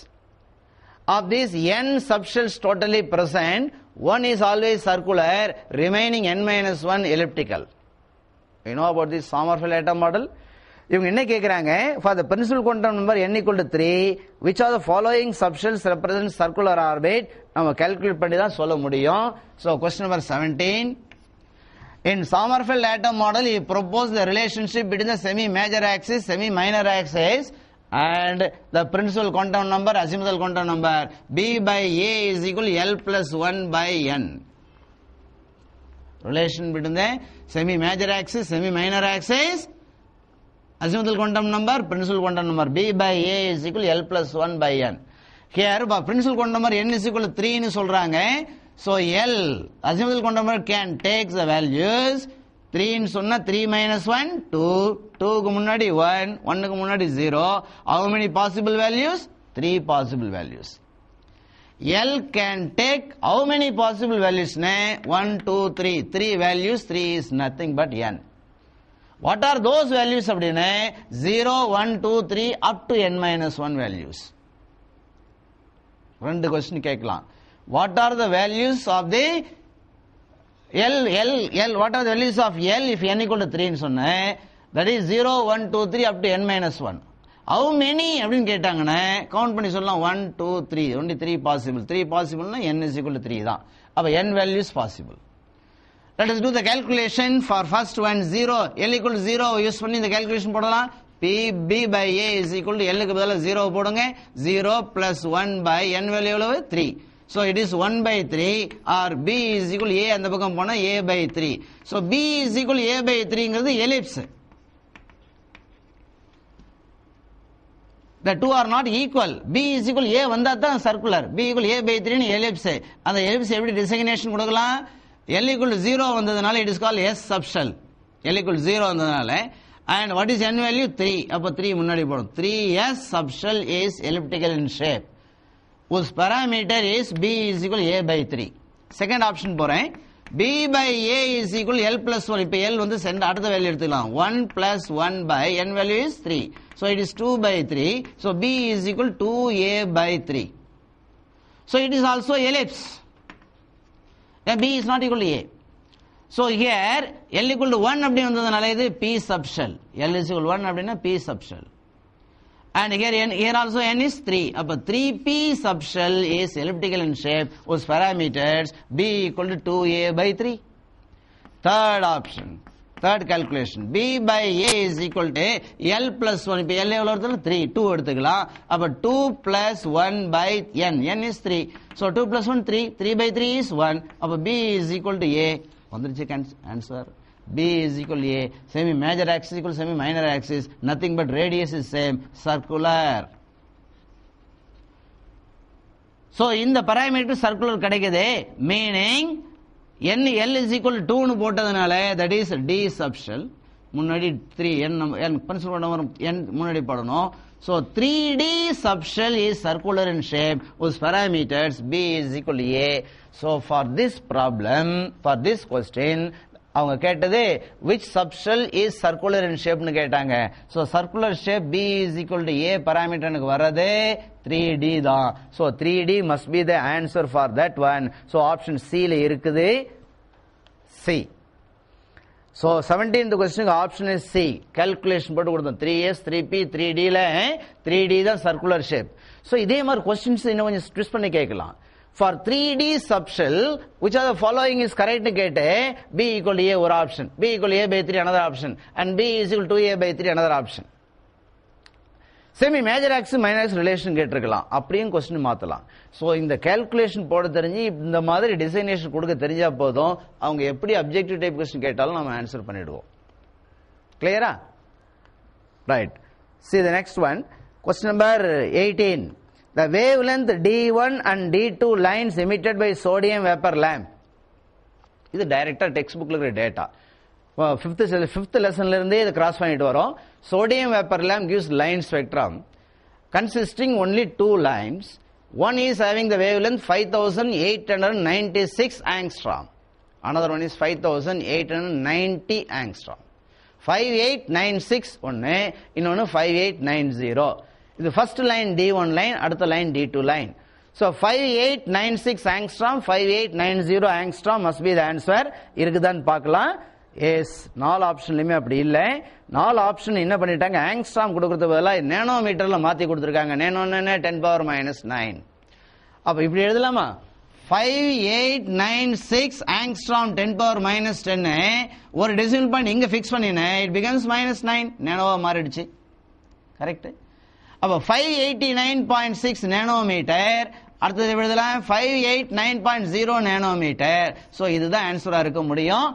Of these n subshells totally present, one is always circular, remaining n minus 1 elliptical. You know about this Sommerfeld atom model? இவங்க என்ன கேக்குறாங்க, for the principal quantum number n equal to 3, which are the following subshells represent circular orbit? நம்ம calculate பண்ணி தான் சொல்ல முடியும். So question number 17. In Sommerfeld atom model, he proposed the relationship between the semi-major axis, semi-minor axis, and the principal quantum number, azimuthal quantum number. B by A is equal to L plus 1 by N. Relation between the semi-major axis, semi-minor axis, azimuthal quantum number, principal quantum number. B by A is equal to L plus 1 by N. Here, principal quantum number N is equal to 3 னு சொல்றாங்க. So L, azimuthal quantum number can take the values 3 ன்னு சொன்னா 3 minus 1, 2, 2 க்கு முன்னாடி 1, 1 க்கு முன்னாடி 0. How many possible values? 3 possible values. L can take how many possible values? 1, 2, 3. 3 values, 3 is nothing but N. What are those values? 0, 1, 2, 3 up to N minus 1 values. ரெண்டு question கேட்கலாம். What are the values of the L? What are the values of L if n equal to 3 ன்னு சொன்னேன். That is 0, 1, 2, 3 up to n minus 1. How many அப்படின்னு கேட்டாங்கன்னா count பண்ணி சொல்லலாம் 1, 2, 3. only 3 possible. 3 possibleனா n is equal to 3 தான். அப்ப n values possible. Let us do the calculation for first one 0. L equal to 0 use பண்ணி இந்த calculation போடலாம். PB by A is equal to L க்கு பதிலா 0 போடுங்க. 0 plus 1 by n value எவ்வளவு 3. So it is 1 by 3 or B is equal to A அந்த பக்கம் போனா A by 3. So B is equal to A by 3 ங்கிறது ellipse. The two are not equal. B is equal to A வந்தா தான் circular. B equal to A by 3 னு ellipse. அந்த ellipse எப்படி designation கொடுக்கலாம்? L equal to 0 வந்ததனால it is called S subshell. L equal to 0 வந்ததனால and what is n value 3. அப்ப 3 முன்னாடி போடும். 3S subshell is elliptical in shape. whose parameter is B is equal to A by 3. Second option போறேன். B by A is equal to L plus 1. இப்ப L வந்து அடுத்த value எடுத்துக்கலாம். 1 plus 1 by n value is 3. So it is 2 by 3. So B is equal to 2A by 3. So it is also ellipse. B is not equal to A. So here L equal to 1 அப்படி வந்ததனால இது P subshell. L is equal to 1 அப்படின்னா P subshell. And here also n is 3. அப்ப 3P subshell is elliptical in shape whose parameters B equal to 2A by 3. Third option. Third calculation. B by A is equal to L plus 1. இப்ப L எவ்வளவு வருதுன்னா 3. 2 எடுத்துக்கலாம். அப்ப 2 plus 1 by n. N is 3. So 2 plus 1 3. 3 by 3 is 1. அப்ப B is equal to A. வந்துருச்சு answer. B is equal to A. Semi major axis equal to semi minor axis. Nothing but radius is same. Circular. So in the parameter circular கிடைக்குது. Meaning L is equal to 2 னு போட்டதனால that is D subshell. முன்னாடி 3 n pencil போட வரும் n முன்னாடி போடணும். So 3D subshell is circular in shape whose parameters B is equal to A. So for this problem, for this question, அவங்க கேட்டது which subshell is circular in shape னு கேட்டாங்க. So circular shape B is equal to A parameter னுக்கு வரது 3D தான். So 3D must be the answer for that one. So option C ல இருக்குது C. So 17th question option is C. Calculation போட்டு கொடுத்தோம் 3S 3P 3D ல 3D தான் circular shape. So இதே மாதிரி questions இன்னும் கொஞ்சம் twist பண்ணி கேட்கலாம். For 3D subshell, which are the following is correct னு கேட்டு B equal to A ஒரு option, B equal to A by 3 another option, and B is equal to A by 3 another option. Semi major axis minor axis relation கேட்டிருக்கலாம். அப்படியும் question மாத்தலாம். So இந்த calculation போட தெரிஞ்சு இந்த மாதிரி designation கொடுக்க தெரிஞ்சா போதும் அவங்க எப்படி objective type question கேட்டாலும் நம்ம answer பண்ணிடுவோம். Clear-ஆ? Right. See the next one. Question number 18. The wavelength D1 and D2 lines emitted by sodium vapor lamp. இது டைரக்டா டெக்ஸ்ட் புக்ல இருக்கிற டேட்டா. ஃபிஃப்த் லெசன்ல இருந்தே இதை கிராஸ் பண்ணிட்டு வரோம். Sodium vapor lamp gives line spectrum consisting only 2 lines. One is having the wavelength 5896 angstrom. Another one is 5890 angstrom. 5896 ஒன்னு, இன்னொன்னு 5890. இது first line D1 line, அடுத்த line D2 line. So 5896 angstrom, 5890 angstrom must be the answer. இருக்குதான்னு பார்க்கலாம். Yes, 4 ஆப்ஷன்லயுமே அப்படி இல்ல. 4 option என்ன பண்ணிட்டாங்க, ஆங்ஸ்ட்ராம் கொடுக்கறதுக்கு பதிலா நேனோமீட்டர்ல மாத்தி கொடுத்திருக்காங்க. நேனோன்னா 10 power minus 9. அப்ப இப்படி எழுதலாமா? 5896 angstrom 10 power minus 10 ஒரு டெசிமல் பாயிண்ட் இங்க ஃபிக்ஸ் பண்ணினேன். It becomes minus 9. நேனோவா மாறிடுச்சு. கரெக்ட்? அப்ப 589.6 நேனோமீட்டர், அடுத்தது எழுதலாம் 589.0 நேனோமீட்டர். சோ இதுதான் ஆன்சரா இருக்க முடியும்.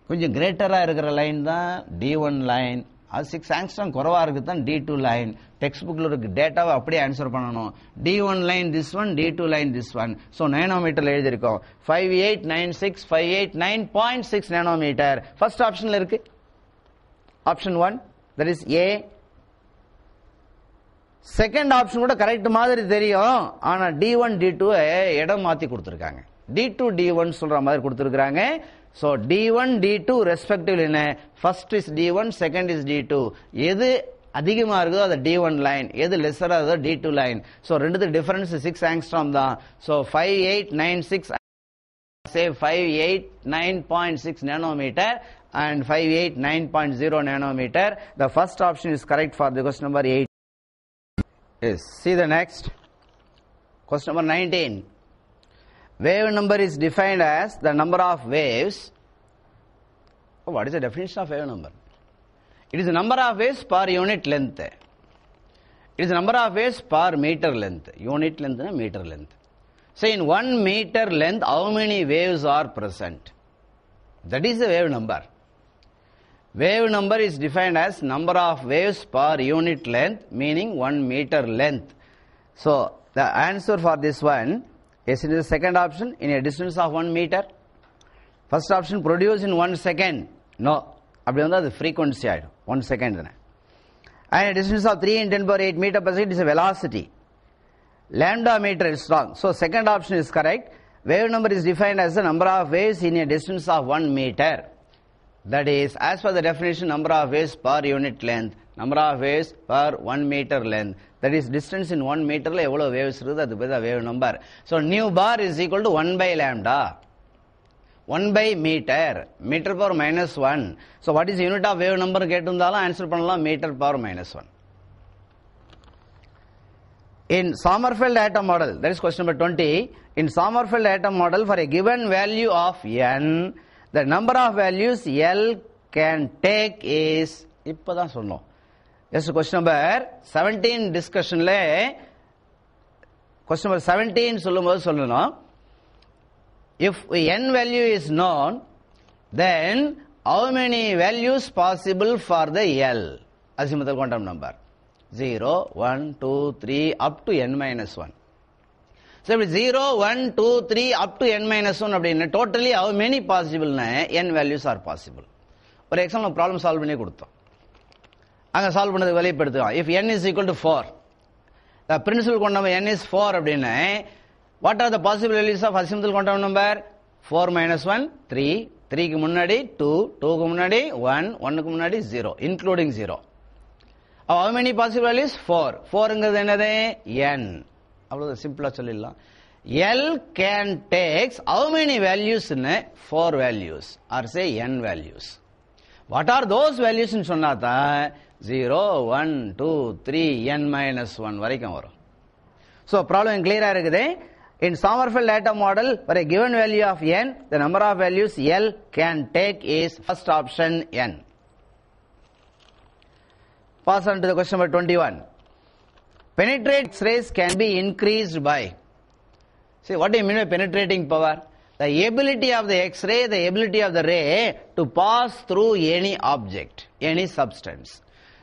கொஞ்சம் கிரேட்டரா இருக்கிற லைன் தான் D1 லைன். அது 6 ஆங்ஸ்ட்ராம் குறைவா இருக்கு தான் D2 லைன். டெக்ஸ்ட் புக்ல இருக்க டேட்டாவை அப்படியே ஆன்சர் பண்ணணும். D1 line this one, D2 line this one. So நேனோமீட்டர்ல எழுதி இருக்கோம் 5896 589.6 நேனோமீட்டர். ஃபர்ஸ்ட் ஆப்ஷன்ல இருக்கு. Option 1, that is A. Second option கூட கரெக்ட் மாதிரி தெரியும். ஆனா D1 D2 இடம் மாத்தி கொடுத்திருக்காங்க. D2 D1 சொல்ற மாதிரி கொடுத்திருக்காங்க. So D1 D2 respectively என்ன, first is D1, second is D2. எது அதிகமாக இருக்குதோ அது D1 லைன், எது லெஸராக இருக்குதோ D2 லைன். ஸோ ரெண்டுத்துக்கு டிஃபரன்ஸ் 6 ஆங்ஸ்ட்ராம் தான். So 5896 say 589.6 nanometer and 589.0 nanometer. The first option is correct for the question number 8. Yes. See the next. Question number 19. Wave number is defined as the number of waves. Oh, what is the definition of wave number? It is the number of waves per unit length. It is the number of waves per meter length. Unit length and meter length. So in 1 meter length, how many waves are present? That is the wave number. Wave number is defined as number of waves per unit length, meaning 1 meter length. So the answer for this one is in the second option, in a distance of 1 meter. First option, produce in 1 second. No. அப்படி வந்து அது frequency ஆயிடும். 1 second. And a distance of 3 × 10⁸ meter per second is a velocity. Lambda meter is wrong. So second option is correct. Wave number is defined as the number of waves in a distance of 1 meter. That is, as per the definition, number of waves per unit length. Number of waves per 1 meter length. That is, distance in 1 meter la evlo waves irudhu adu peda wave number. So nu bar is equal to 1 by lambda. 1 by meter. Meter power -1. So what is the unit of wave number கேட்டிருந்தாலும் answer பண்ணலாம் meter power -1. In Sommerfeld atom model, that is question number 20. In Sommerfeld atom model, for a given value of n, the number of values L can take is, இப்பதான் சொன்னோம். Yes, question number 17 discussionல, question number 17 சொல்லும்போது சொல்லணும், if n value is known, then how many values possible for the L? Azimuthal quantum number. 0, 1, 2, 3 up to n minus 1. So if 0, 1, 2, 3 up to n minus 1 அப்படின்னா totally how many possible n values are possible. ஒரு example problem solve பண்ணி கொடுத்தோம். அங்க solve பண்ணது வெளிப்படுத்துவோம். If n is equal to 4, the principal quantum number n is 4 அப்படின்னா what are the possible values of azimuthal quantum number? 4 minus 1, 3, 3 க்கு முன்னாடி 2, 2 க்கு முன்னாடி 1, 1 க்கு முன்னாடி 0, including 0. How many possible values? 4. 4ங்கிறது என்னது? n. அவ்வளவு சிம்பிளா சொல்லிடலாம். L can takes how many values? 4 values or say n values. What are those values ன்னு சொன்னாதான் 0, 1, 2, 3, n minus 1 வரைக்கும் வரும். So problem clear-ஆ இருக்குது. In Sommerfeld atom model, for a given value of n, the number of values L can take is first option n. Pass on to the question number 21. Penetrating X-rays can be increased by. See, what do you mean by penetrating power? The ability of the X-ray, the ability of the ray to pass through any object, any substance.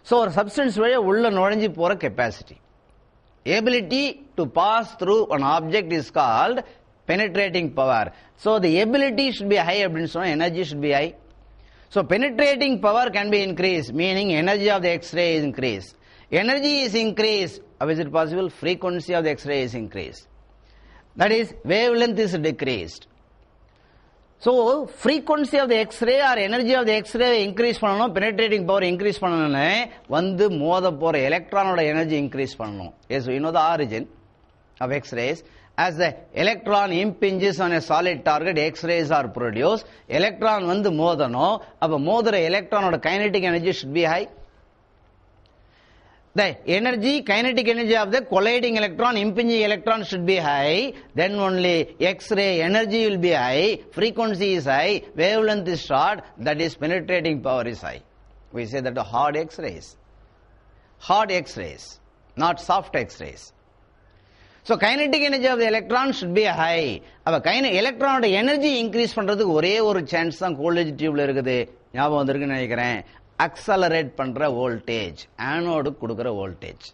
So, ஒரு substance வழியா உள்ள நுழைஞ்சு போற capacity. Ability to pass through an object is called penetrating power. So, the ability should be high, அப்படின்னு சொன்னா energy should be high. So penetrating power can be increased, meaning energy of the X-ray is increased. Energy is increased. How is it possible? Frequency of the X-ray is increased. That is, wavelength is decreased. So frequency of the X-ray or energy of the X-ray increase பண்ணனும், penetrating power increase பண்ணனும்னு வந்து மோத போற எலக்ட்ரானோட energy increase பண்ணனும். Yes, we know the origin of X-rays. As the electron impinges on a solid target, X-rays are produced. Electron வந்து மோதணும். அப்ப மோதுற எலக்ட்ரானோட kinetic energy should be high. The energy, kinetic energy of the colliding electron, impinging electron should be high. Then only X-ray energy will be high. Frequency is high. Wavelength is short. That is, penetrating power is high. We say that the hard X-rays. Hard X-rays, not soft X-rays. So kinetic energy of the electron should be high. அப்ப எலக்ட்ரானோட energy increase பண்றதுக்கு ஒரே ஒரு chance தான் கோல்டேஜ் டியூப்ல இருக்குது. ஞாபகம் வந்திருக்குன்னு நினைக்கிறேன். Accelerate பண்ற வோல்டேஜ், ஆனோடுக்கு கொடுக்கிற வோல்டேஜ்.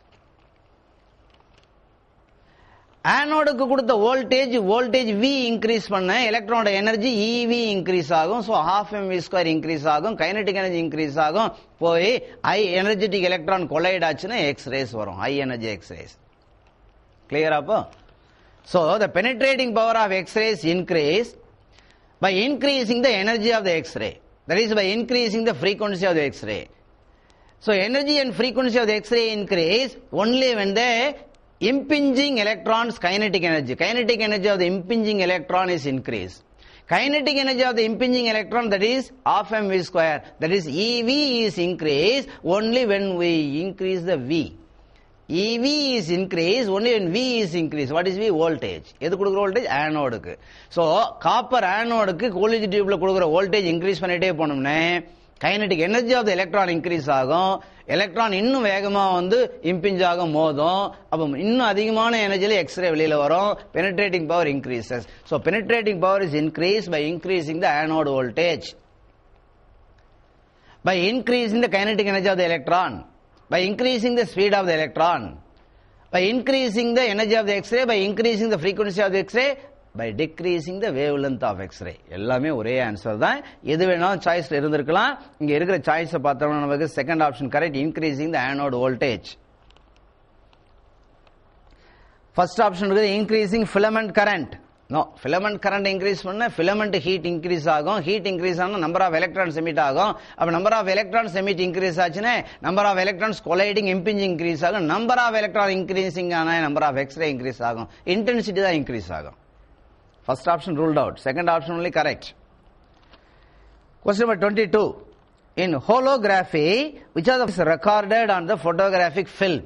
ஆனோடுக்கு கொடுத்த வோல்டேஜ் V இன்க்ரீஸ் பண்ண எலக்ட்ரானோட எனர்ஜி EV இன்க்ரீஸ் ஆகும். சோ half mv² இன்க்ரீஸ் ஆகும். கைனடிக் எனர்ஜி இன்க்ரீஸ் ஆகும். போய் ஹை எனர்ஜெட்டிக் எலக்ட்ரான் கொலைட் ஆச்சுன்னா எக்ஸ்-ரேஸ் வரும். High energy X-race. Clear up? So the penetrating power of X-rays increase by increasing the energy of the X-ray. That is, by increasing the frequency of the X-ray. So energy and frequency of the X-ray increase only when the impinging electron's kinetic energy of the impinging electron is increased. Kinetic energy of the impinging electron, that is half mv square, that is EV is increased only when we increase the V. EV is increased only when V is increased. What is V? Voltage. எது கொடுக்குற voltage? Anode. So copper anode Coolidge tube கொடுக்குற voltage increase பண்ணிட்டே போனோம்னே kinetic energy of the electron increase ஆகும். Electron இன்னும் வேகமா impinge ஆகும் மோதும். அப்ப இன்னும் அதிகமான எனர்ஜில எக்ஸ்ரே வெளியில வரும். Penetrating power increases. So penetrating power is increased by increasing the anode voltage. By increasing the kinetic energy of the electron. By increasing the speed of the electron. By increasing the energy of the X-ray. By increasing the frequency of the X-ray. By decreasing the wavelength of X-ray. எல்லாமே ஒரே answer தான். எது வேணாலும் சாய்ஸ்ல இருந்திருக்கலாம். இங்க இருக்கிற choice பார்த்தோம்னா நமக்கு second option correct. Increasing the anode voltage. First option இருக்குது increasing filament current. No, filament current increase பண்ணா ஃபிலமெண்ட் ஹீட் இன்க்ரீஸ் ஆகும். ஹீட் இன்க்ரீஸ் ஆனா நம்பர் ஆஃப் எலக்ட்ரான்ஸ் எமிட் ஆகும். அப்ப number of electrons emit increase ஆச்சுன்னா number of electrons colliding impinging increase ஆகும். Number of electron increasing ஆனா number of X ray increase ஆகும். Intensity தான் இன்க்ரீஸ் ஆகும். First option ruled out. Second option only correct. Question number 22. In holography, which are the recorded on the photographic film?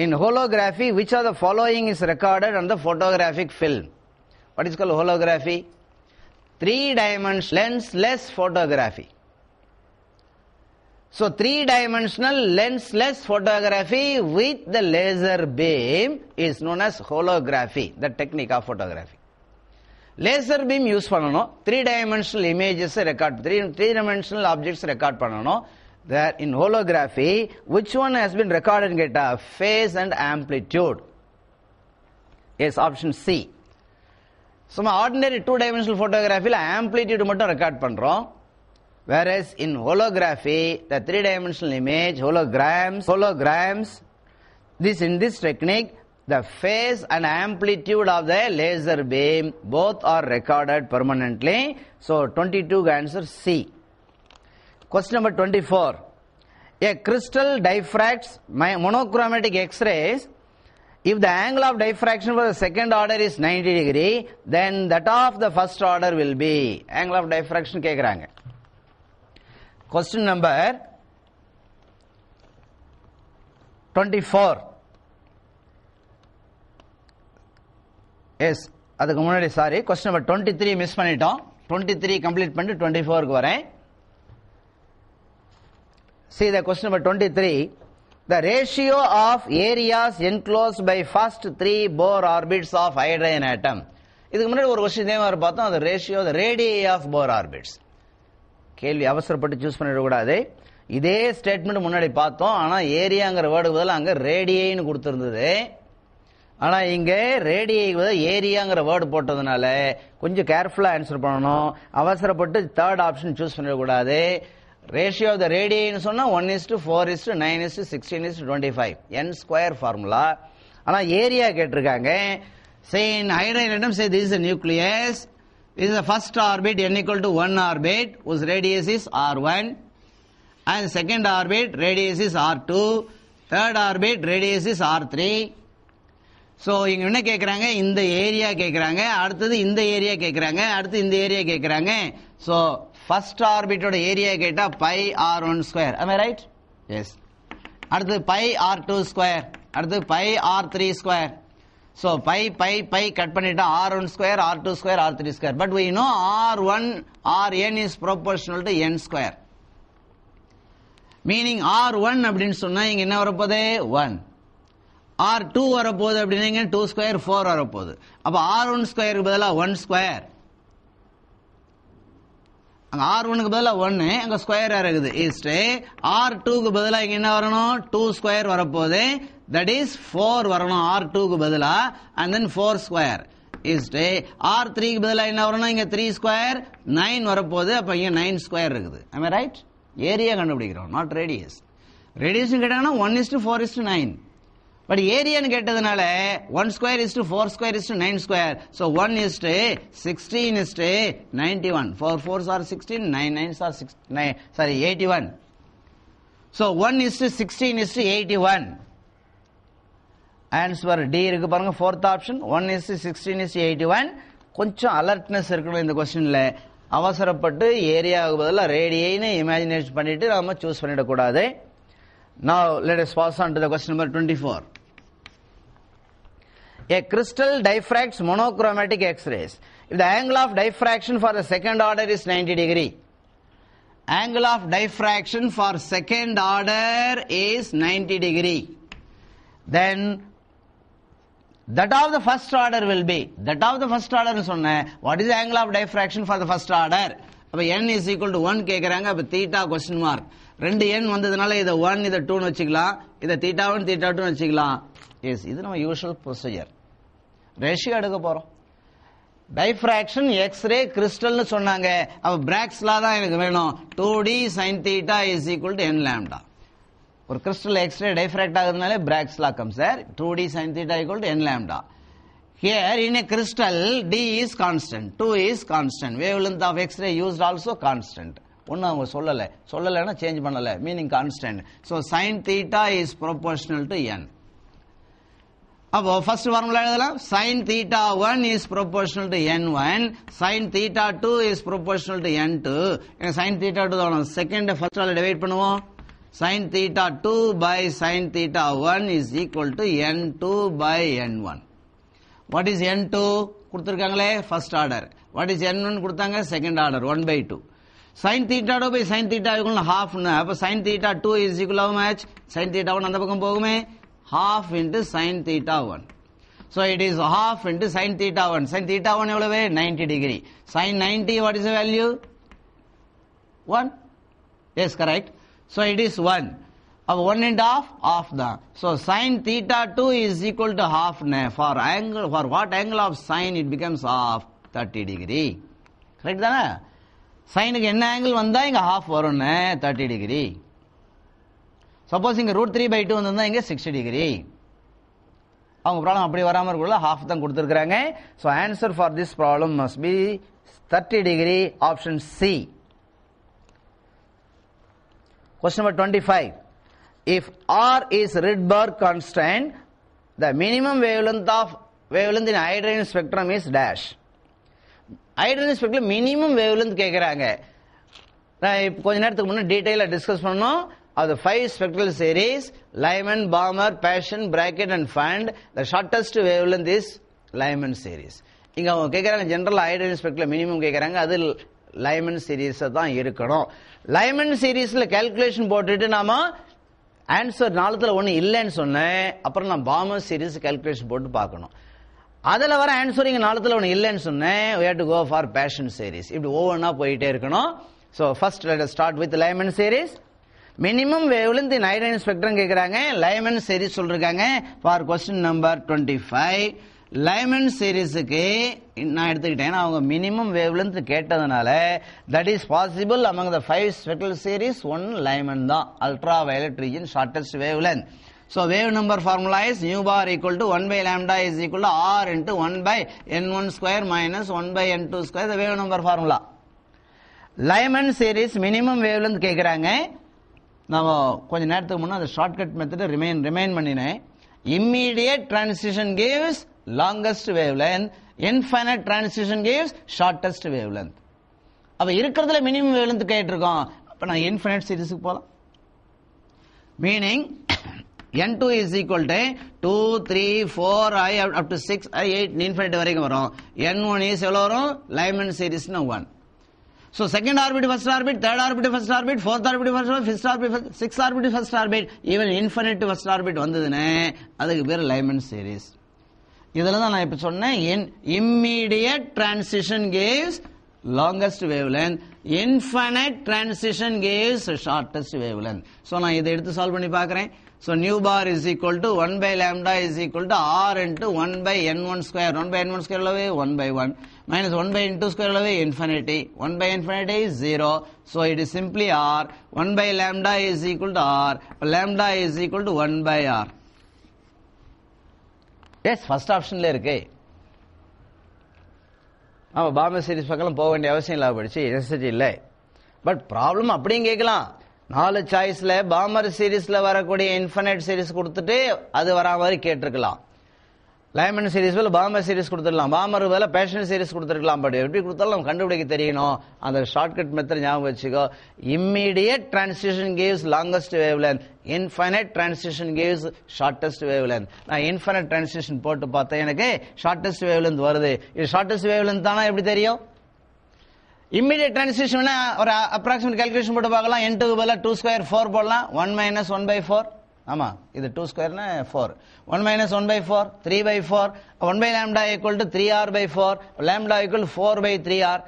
In holography, which of the following is recorded on the photographic film? What is called holography? 3-dimensional lensless photography. So 3-dimensional lensless photography with the laser beam is known as holography, the technique of photography. Laser beam use பண்ணனும். 3-dimensional images record, 3-dimensional objects record பண்ணனும். That in holography, which one has been recorded? Get a phase and amplitude. Yes, option C. So ordinary 2-dimensional photography la amplitude மட்டும் record பண்றோம். Whereas in holography, the 3-dimensional image, holograms, in this technique, the phase and amplitude of the laser beam both are recorded permanently. So 22 answer C. Question number 24. A crystal diffracts monochromatic X-rays. If the angle of diffraction for the second order is 90 degree, then that of the first order will be. Angle of diffraction கேக்குறாங்க. Question number 24. Yes, அதுக்கு முன்னாடி sorry question number 23 miss பண்ணிட்டோம். 23 complete பண்ணிட்டு 24 க்கு வரேன். See the question number 23. The ratio of areas enclosed by first 3 Bohr orbits of hydrogen atom. இதுக்கு முன்னாடி ஒரு क्वेश्चन இதே மாதிரி பார்த்தோம். அது ratio the radii of Bohr orbits. கேள்வி அவசரப்பட்டு சூஸ் பண்ணிட கூடாது. இதே ஸ்டேட்மென்ட் முன்னாடி பார்த்தோம். ஆனா ஏரியாங்கற வேர்டுக்கு பதிலா அங்க ரேடியைன்னு கொடுத்திருந்தது. ஆனா இங்க ரேடியைக்கு பதிலா ஏரியாங்கற வேர்ட் போட்டதனால கொஞ்சம் கேர்ஃபுல்லா ஆன்சர் பண்ணனும். அவசரப்பட்டு தேர்ட் ஆப்ஷன் சூஸ் பண்ணிட கூடாது. ரேஷியோ ஆஃப் தி ரேடியைன்னு சொன்னா 1:4:9:16:25 n ஸ்கொயர் ஃபார்முலா. ஆனா ஏரியா கேட்டிருக்காங்க. say in hydrogen atom, say this is a nucleus. This is the first orbit n equal to 1 orbit whose radius is r1, and second orbit radius is r2, third orbit radius is r3. So இங்க என்ன கேக்குறாங்க? இந்த area கேக்குறாங்க, அடுத்தது இந்த area கேக்குறாங்க, அடுத்து இந்த ஏரியா கேக்குறாங்க. So first orbit ஓட ஏரியா கேட்டா pi r1 square. Am I right? Yes. அடுத்து pi r2 square, அடுத்து pi r3 square. So pi cut பண்ணிட்டா r1 square, r2 square, r3 square. But we know rn is proportional to n square. Meaning r1 அப்படின்னு சொன்னா இங்க என்ன வரப்போகுது? 1. r2 வரப்போகுது அப்படின்னா 2 square 4 வரப்போகுது. அப்ப r1 square க்கு பதிலா 1 square. அங்க r1 க்கு பதிலா 1, அங்க ஸ்கொயர் இருக்குது. இஸ் r2 க்கு பதிலா இங்க என்ன வரணும்? 2 square வரப்போகுது. That is 4 வரணும் r2 க்கு பதிலா, and then 4 square. Is r3 க்கு பதிலா என்ன வரணும்? இங்க 3 square 9 வரப்போகுது. அப்ப இங்க 9 square இருக்குது. Am I right? ஏரியா கண்டுபிடிக்கிறோம், not radius. Radius கேட்டாங்கன்னா 1:4:9. But area கேட்டதனால 1 square is to 4 square is to 9 square. So 1:16 is to 91. 4 4s are 16, 9 9s are 81. So 1:16:81. Answer D இருக்கு பாருங்க, fourth option. 1:16:81. கொஞ்சம் அலர்ட்னஸ் இருக்கணும் இந்த கொஸ்டின்ல. அவசரப்பட்டு ஏரியாவுக்கு பதிலா ரேடியைன்னு இமேஜினேட் பண்ணிட்டு நாம சூஸ் பண்ணிடக்கூடாது. Now let us pass on to the question number 24. A crystal diffracts monochromatic X-rays. If the angle of diffraction for the second order is 90 degree. Angle of diffraction for second order is 90 degree. Then that of the first order will be. That of the first order is what is the angle of diffraction for the first order? அப்ப n is equal to 1 கேக்குறாங்க. அப்ப theta question mark. ரெண்டு n வந்ததுனால இத 1 இத 2 னு வச்சுக்கலாம். இத theta 1 theta 2 னு வச்சுக்கலாம். எஸ், இது நம்ம யூசுவல் ப்ரொசீஜர். ரேஷியோ எடுக்க போறோம். டைஃப்ராக்ஷன் எக்ஸ்ரே கிறிஸ்டல்னு சொன்னாங்க. அப்ப பிராக்ஸ் லா தான் எனக்கு வேணும். 2d sin theta is equal to n lambda. ஒரு கிறிஸ்டல் எக்ஸ்ரே டைஃப்ராக்ட் ஆகுறதுனால Bragg's law comes there. 2d sin theta equal to n lambda. Here in a crystal d is constant, 2 is constant. Wavelength of x-ray used also constant. ஒன்னு அவங்க சொல்லலைன்னா change பண்ணல, meaning constant. So sine theta is proportional to n. அப்போ first formula எழுதலாம். Sine theta 1 is proportional to n1, sine theta 2 is proportional to n2. ஏன்னா sine theta 2 தான் second first ஆல divide பண்ணுவோம். Sine theta 2 by sine theta 1 is equal to n2 by n1. What is n2 கொடுத்திருக்காங்களே first order. What is n1 கொடுத்தாங்க second order 1/2. sin theta 2 by sin theta equal to half. அப்ப sin theta 2 is equal to how much? sin theta 1 அந்த பக்கம் போகுமே, half into sin theta 1. So it is half into sin theta 1. sin theta 1 எவ்வளவு? 90 degree. sin 90 what is the value? 1. Yes, correct. So it is 1. அப்ப 1 into half தான். So sin theta 2 is equal to half. For what angle of sin it becomes half? 30 degree. Correct தானே? சைனுக்கு என்ன angle வந்தா இங்க half வரும், 30 degree. Suppose இங்க √3/2 வந்தா இங்க 60 டிகிரி. அவங்க ப்ராப்ளம் அப்படி வராம இருக்குள்ள half தான் கொடுத்திருக்காங்க. So answer for this problem must be 30 degree, option C. Question number 25. If R is Rydberg constant, the minimum wavelength in hydrogen spectrum is dash. ஹைட்ரஜன் ஸ்பெக்ட்ரம்ல மினிமம் வேவ்லென்த் கேக்குறாங்க. நான் இப்போ கொஞ்ச நேரத்துக்கு முன்ன டீடைலா டிஸ்கஸ் பண்ணோம். அது 5 spectral series, Lyman, Balmer, Paschen, Brackett and Pfund. The shortest wavelength is Lyman series. இங்க அவங்க கேக்குறாங்க ஜெனரல் ஹைட்ரஜன் ஸ்பெக்ட்ரல் மினிமம் கேக்குறாங்க. அது லைமன் சீரிஸ் தான் இருக்கணும். லைமன் சீரிஸ்ல கால்குலேஷன் போட்டுட்டு நாம ஆன்சர் 4த்துல 1 இல்லைன்னு சொன்னேன். அப்புறம் நான் பாமர் சீரிஸ் கால்குலேஷன் போட்டு பார்க்கணும். அதுல வர ஆன்சர் இங்க 4த்துல 1 இல்லைன்னு சொன்னேன். we have to go for passion series. இப்படி ஒவ்வொன்னா போயிட்டே இருக்கணும். so first let us start with Lyman series. minimum wavelength in hydrogen spectrum கேக்குறாங்க. Lyman series சொல்றாங்க. for question number 25 Lyman seriesக்கு நான் எடுத்துக்கிட்டேன். அவங்க minimum wavelength கேட்டதனால that is possible among the 5 spectral series. one Lyman தான், ultraviolet region shortest wavelength. So wave number formula is nu bar equal to 1 by lambda is equal to r into 1 by n1 square minus 1 by n2 square. The wave number formula. Lyman series minimum wavelength கேக்குறாங்க. நாம கொஞ்ச நேரத்துக்கு முன்ன அந்த shortcut method remind பண்ணினேன். immediate transition gives longest wavelength, infinite transition gives shortest wavelength. அப்ப இருக்குறதுல minimum wavelength கேட்டிருக்கோம். அப்ப நான் infinite சீரிஸ்க்கு போலாம். meaning n2 is equal to 2, 3, 4, up to 6, 8, infinity வரைக்கும் வரும். n1 is எவ்வளவு வரும்? லைமன் சீரிஸ்னா 1. So second orbit, first orbit, third orbit, first orbit, fourth orbit, first orbit, fifth orbit, sixth orbit, first orbit, even infinite first orbit வந்ததுனே அதுக்கு பேர் லைமன் series. இதெல்லாம் தான் நான் இப்ப சொன்னேன். immediate transition gives longest wavelength, infinite transition gives shortest wavelength. So நான் இதை எடுத்து சால்வ் பண்ணி பார்க்கிறேன். So nu bar is equal to 1 by lambda is equal to r into 1 by n1 square. 1 by n1 square எவ்வளவு? 1 by 1 minus 1 by n2 square எவ்வளவு? infinity. 1 by infinity is 0. So it is simply r. 1 by lambda is equal to r. Lambda is equal to 1 by r. Yes, first optionல இருக்கு. ஆமா, Bombay series பக்கம் போக வேண்டிய அவசியம் இல்ல, படிச்சு நெசசிட்டி இல்லை. பட் ப்ராப்ளம் அப்படியும் கேட்கலாம். 4 சாய்ஸ்ல பாமர் சீரிஸ்ல வரக்கூடிய இன்ஃபினைட் சீரிஸ் கொடுத்துட்டு அது வரா மாதிரி கேட்டிருக்கலாம். லைமன் சீரிஸ் போல பாமர் சீரிஸ் கொடுத்துடலாம், பாமர் போல பேஷன் சீரிஸ் கொடுத்துருக்கலாம். பட் எப்படி கொடுத்தாலும் நம்ம கண்டுபிடிக்க தெரியணும். அந்த ஷார்ட்கட் மெத்தட் ஞாபகம் வச்சுக்கோ. Immediate transition gives longest wavelength, infinite transition gives shortest wavelength. நான் இன்ஃபினைட் டிரான்சிஷன் போட்டு பார்த்தேன், எனக்கு ஷார்டஸ்ட் wavelength வருது. இது ஷார்டஸ்ட் wavelength தானா எப்படி தெரியும்? இம்மீடியட் டிரான்சிஷன் ஒரு அப்ராக்சிமேட் கால்குலேஷன் போட்டு பார்க்கலாம். n2 க்கு பதிலா 2 ஸ்கொயர் 4 போடலாம். 1 - 1/4. ஆமா, இது 2 ஸ்கொயர்னா 4. 1 - 1/4 3/4. 1 by lambda equal to 3r/4. Lambda equal to 4/3r.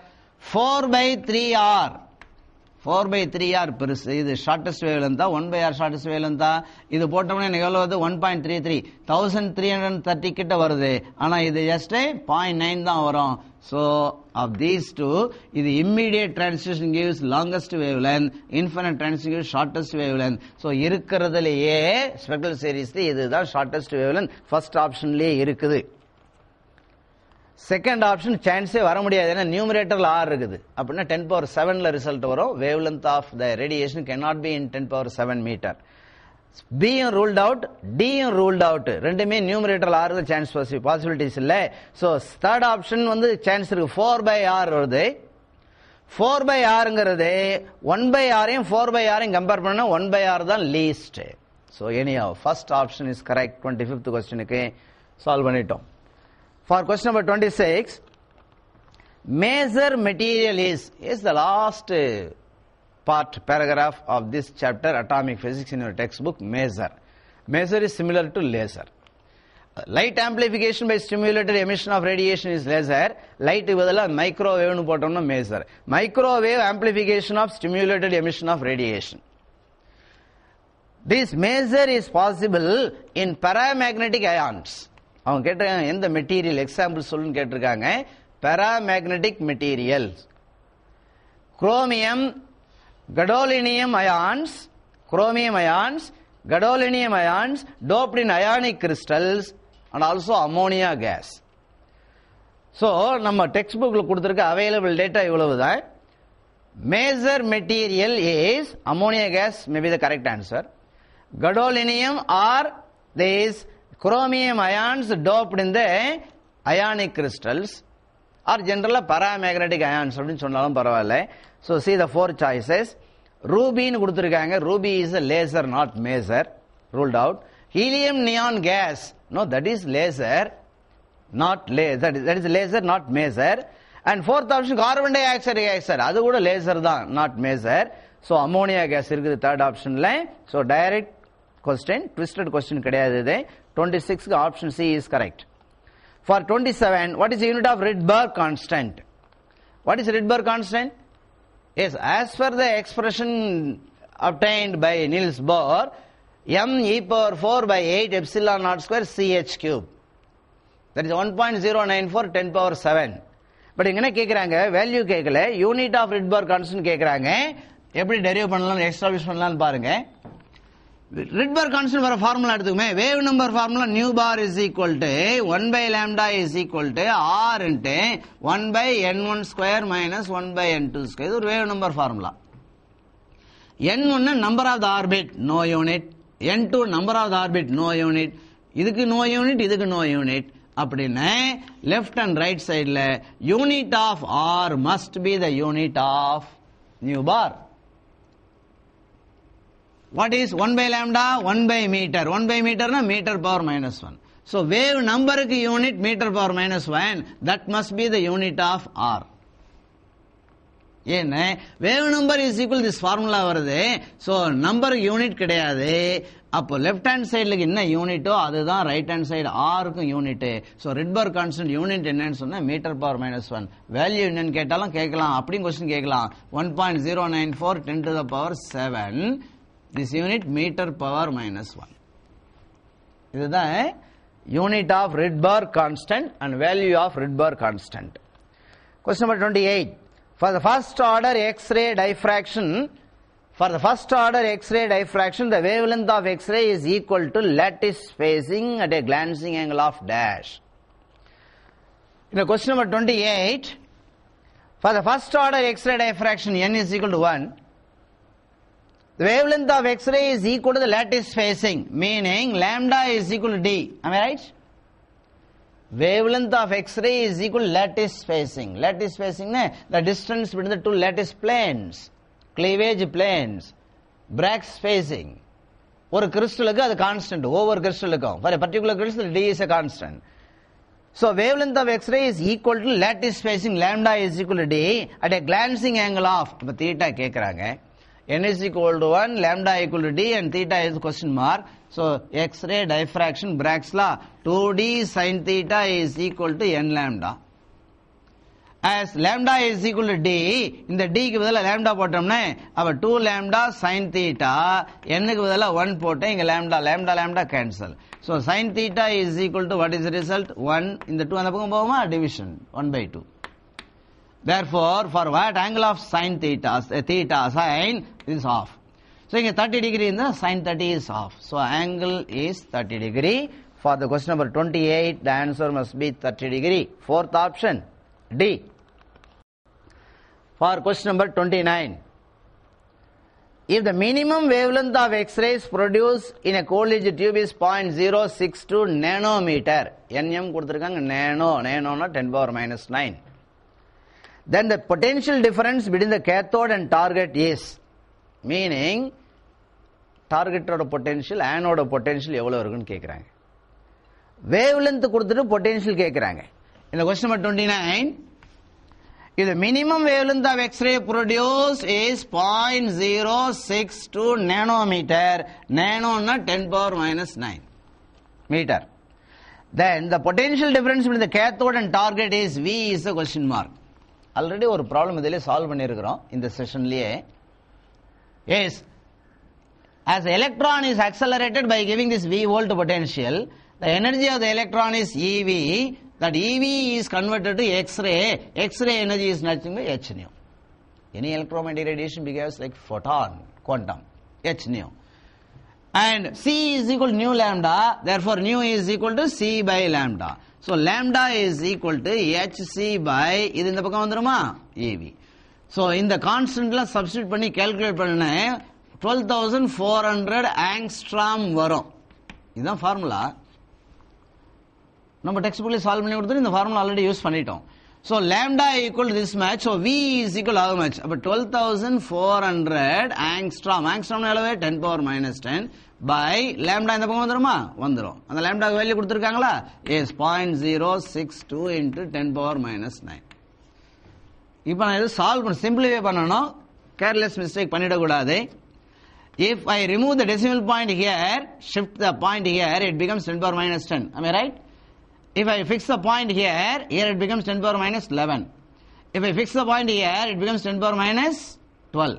4/3r. 4/3r பெருசு. இது ஷார்டஸ்ட் வேவ்லென்த் தான். 1/r ஷார்டஸ்ட் வேவ்லென்த் தான். இது போட்டோம்னா எனக்கு எவ்வளவு வருது? 1.33 1330 கிட்ட வருது. ஆனா இது ஜஸ்ட் 0.9 தான் வரும். So of these two, இது immediate transition gives longest wavelength, infinite transition gives shortest wavelength. So இருக்கிறதுலயே ஸ்பெக்ட்ரல் சீரிஸ்ல இதுதான் shortest wavelength first optionலயே இருக்குது. செகண்ட் ஆப்ஷன் சான்ஸே வர முடியாது. ஏன்னா நியூமரேட்டர்ல r இருக்குது. அப்படின்னா 10⁻7ல ரிசல்ட் வரும். Wavelength of the radiation cannot be in 10⁻7 metre. B ruled out, D ruled out. ரெண்டுமே நியூமரேட்டர்ல r க்கு சான்ஸ் பாசிபிலிட்டிஸ் இல்ல. சோ தேர்ட் ஆப்ஷன் வந்து சான்ஸ் இருக்கு. 4/r வருது. 4/rங்கிறது 1/r யும் 4/r யும் கம்பேர் பண்ணா 1/r தான் லீஸ்ட். சோ anyhow first option is correct. 25th क्वेश्चनக்கு சால்வ் பண்ணிட்டோம். For question number 26, major material is the last paragraph of this chapter, atomic physics, in your textbook. Major is similar to laser. Light amplification by stimulated emission of radiation is laser. Light பதிலா microwave னு போட்டோம்னா major. Microwave amplification of stimulated emission of radiation. This major is possible in paramagnetic ions. அவங்க கேட்டிருக்காங்க எந்த material example சொல்லுன்னு கேட்டிருக்காங்க. paramagnetic materials, chromium, gadolinium ions, gadolinium ions doped in ionic crystals and also ammonia gas. So நம்ம text புக்ல கொடுத்திருக்க available data இவ்வளவுதான். Major material is ammonia gas, may be the correct answer. Gadolinium or these chromium ions doped in the ionic crystals or generally paramagnetic ions அப்படினு சொன்னாலும் பரவாயில்லை. So see the four choices. Ruby னு கொடுத்திருக்காங்க. Ruby is a laser, not major. Ruled out. Helium neon gas, no, that is laser, not laser. That is laser, not major. And fourth option carbon dioxide reactor, அது கூட laser தான், not major. So ammonia gas இருக்குது third optionல. So direct question, twisted question கிடையாது இது. 26 option C is correct. For 27, what is the unit of Rydberg constant? What is Rydberg constant? Yes, as per the expression obtained by Niels Bohr, m⁴/8 epsilon naught square ch cube. That is 1.094 10⁻7. But இங்க என்ன கேக்குறாங்க? Value கேட்கல, unit of Rydberg constant கேக்குறாங்க. எப்படி derive பண்ணலாம், establish பண்ணலாம்னு பாருங்க. Rydberg constant வர ஃபார்முலா எடுத்துக்குமே. Wave number formula nu bar is equal to 1/lambda is equal to r into 1/n1 square minus 1/n2 square. இது ஒரு wave number formula. n1 number of the orbit, no unit. n2 number of the orbit, no unit. இதுக்கு no unit, இதுக்கு no unit. அப்படின்னா left and right sideல unit of r must be the unit of nu bar. What is 1/lambda? 1/meter. 1/meter na meter power minus 1. So wave number ki unit meter power minus 1. That must be the unit of r. ஏன்னா wave number is equal this formula வருது. So number unit கிடையாது. அப்போ left hand sideல என்ன யூனிட்டோ அதுதான் right hand side r க்கு unit. So Rydberg constant unit என்னன்னு சொன்னா meter power minus 1. Value என்னன்னு கேட்டாலும் கேட்கலாம். அப்படியும் क्वेश्चन கேட்கலாம். 1.094 10 to the power 7. This unit meter power minus 1. இதுதான் unit of Rydberg constant and value of Rydberg constant. Question number 28. For the first order X-ray diffraction, the wavelength of X-ray is equal to lattice spacing at a glancing angle of dash. In the question number 28, for the first order X-ray diffraction n is equal to 1, The wavelength of X-ray is equal to the lattice spacing, meaning lambda is equal to d. Am I right? Wavelength of X-ray is equal to lattice spacing. Lattice spacing, the distance between the two lattice planes, cleavage planes, Bragg spacing. ஒரு கிறிஸ்டலுக்கு அது constant, ஒவ்வொரு கிறிஸ்டலுக்கும். For a particular crystal, d is a constant. So wavelength of X-ray is equal to lattice spacing lambda is equal to d at a glancing angle of, இப்ப theta கேக்குறாங்க. N is equal to 1, lambda equal to d, and theta is question mark. So X-ray diffraction Bragg's law, 2d sin theta is equal to n lambda. As lambda is equal to d, இந்த d க்கு பதிலா lambda போட்டோம்னா அப்ப 2 lambda sin theta, n க்கு பதிலா 1 போட்டேன், இங்க lambda cancel. So sin theta is equal to what is the result? 1, இந்த 2 அந்த பக்கம் போகுமா? Division 1/2. Therefore, for what angle of sin theta, sin is off. So இங்க 30 degree in the sin 30 is off. So angle is 30 degree. For the question number 28, the answer must be 30 degree. Fourth option, D. For question number 29, if the minimum wavelength of X-rays produced in a Coolidge tube is 0.062 nanometer, nm கொடுத்திருக்காங்க, nano na 10⁻⁹, then the potential difference between the cathode and target is, meaning target oda potential, anode potential எவ்வளவு இருக்குன்னு கேக்குறாங்க. wavelength கொடுத்துட்டு potential கேக்குறாங்க. In the question number 29, if the minimum wavelength of X-ray produced is 0.062 nanometer, nano na 10⁻⁹ meter, then the potential difference between the cathode and target is V is a question mark. Already ஒரு problem இதிலே solve பண்ணியிருக்கிறோம் இந்த செஷன்லயே. Yes, as the electron is accelerated by giving this V volt potential, the energy of the electron is EV. That EV is converted to X-ray. X-ray energy is nothing but h nu. Any electromagnetic radiation behaves like photon, quantum, h nu. And C is equal to nu lambda. Therefore, nu is equal to C by lambda. So lambda is equal to hc by, இது இந்த பக்கம் வந்துருமா? EV. So இந்த கான்ஸ்டன்ட்ல substitute பண்ணி calculate பண்ண 12,400 angstrom வரும். இதுதான் formula. நம்ம டெக்ஸ்ட் புக்ல சால்வ் பண்ணி கொடுத்து இந்த ஃபார்முலா ஆல்ரெடி யூஸ் பண்ணிட்டோம். So lambda equal to this much, so V is equal to how much? அப்ப 12,400 angstrom. Angstrom எவ்வளவு? 10⁻⁻10 by lambda இந்த பக்கம் வந்துருமா? வந்துரும். அந்த lambda வேல்யூ கொடுத்திருக்காங்களா? Yes, 0.062 into 10⁻⁹. இப்போ நான் இது சால்வ் பண்ண சிம்பிளிஃபை பண்ணனும். கேர்லெஸ் மிஸ்டேக் பண்ணிட கூடாது. If I remove the decimal point here, shift the point here, it becomes 10⁻⁻10. Am I right? If I fix the point here, it becomes 10⁻⁻11. If I fix the point here, it becomes 10⁻⁻12.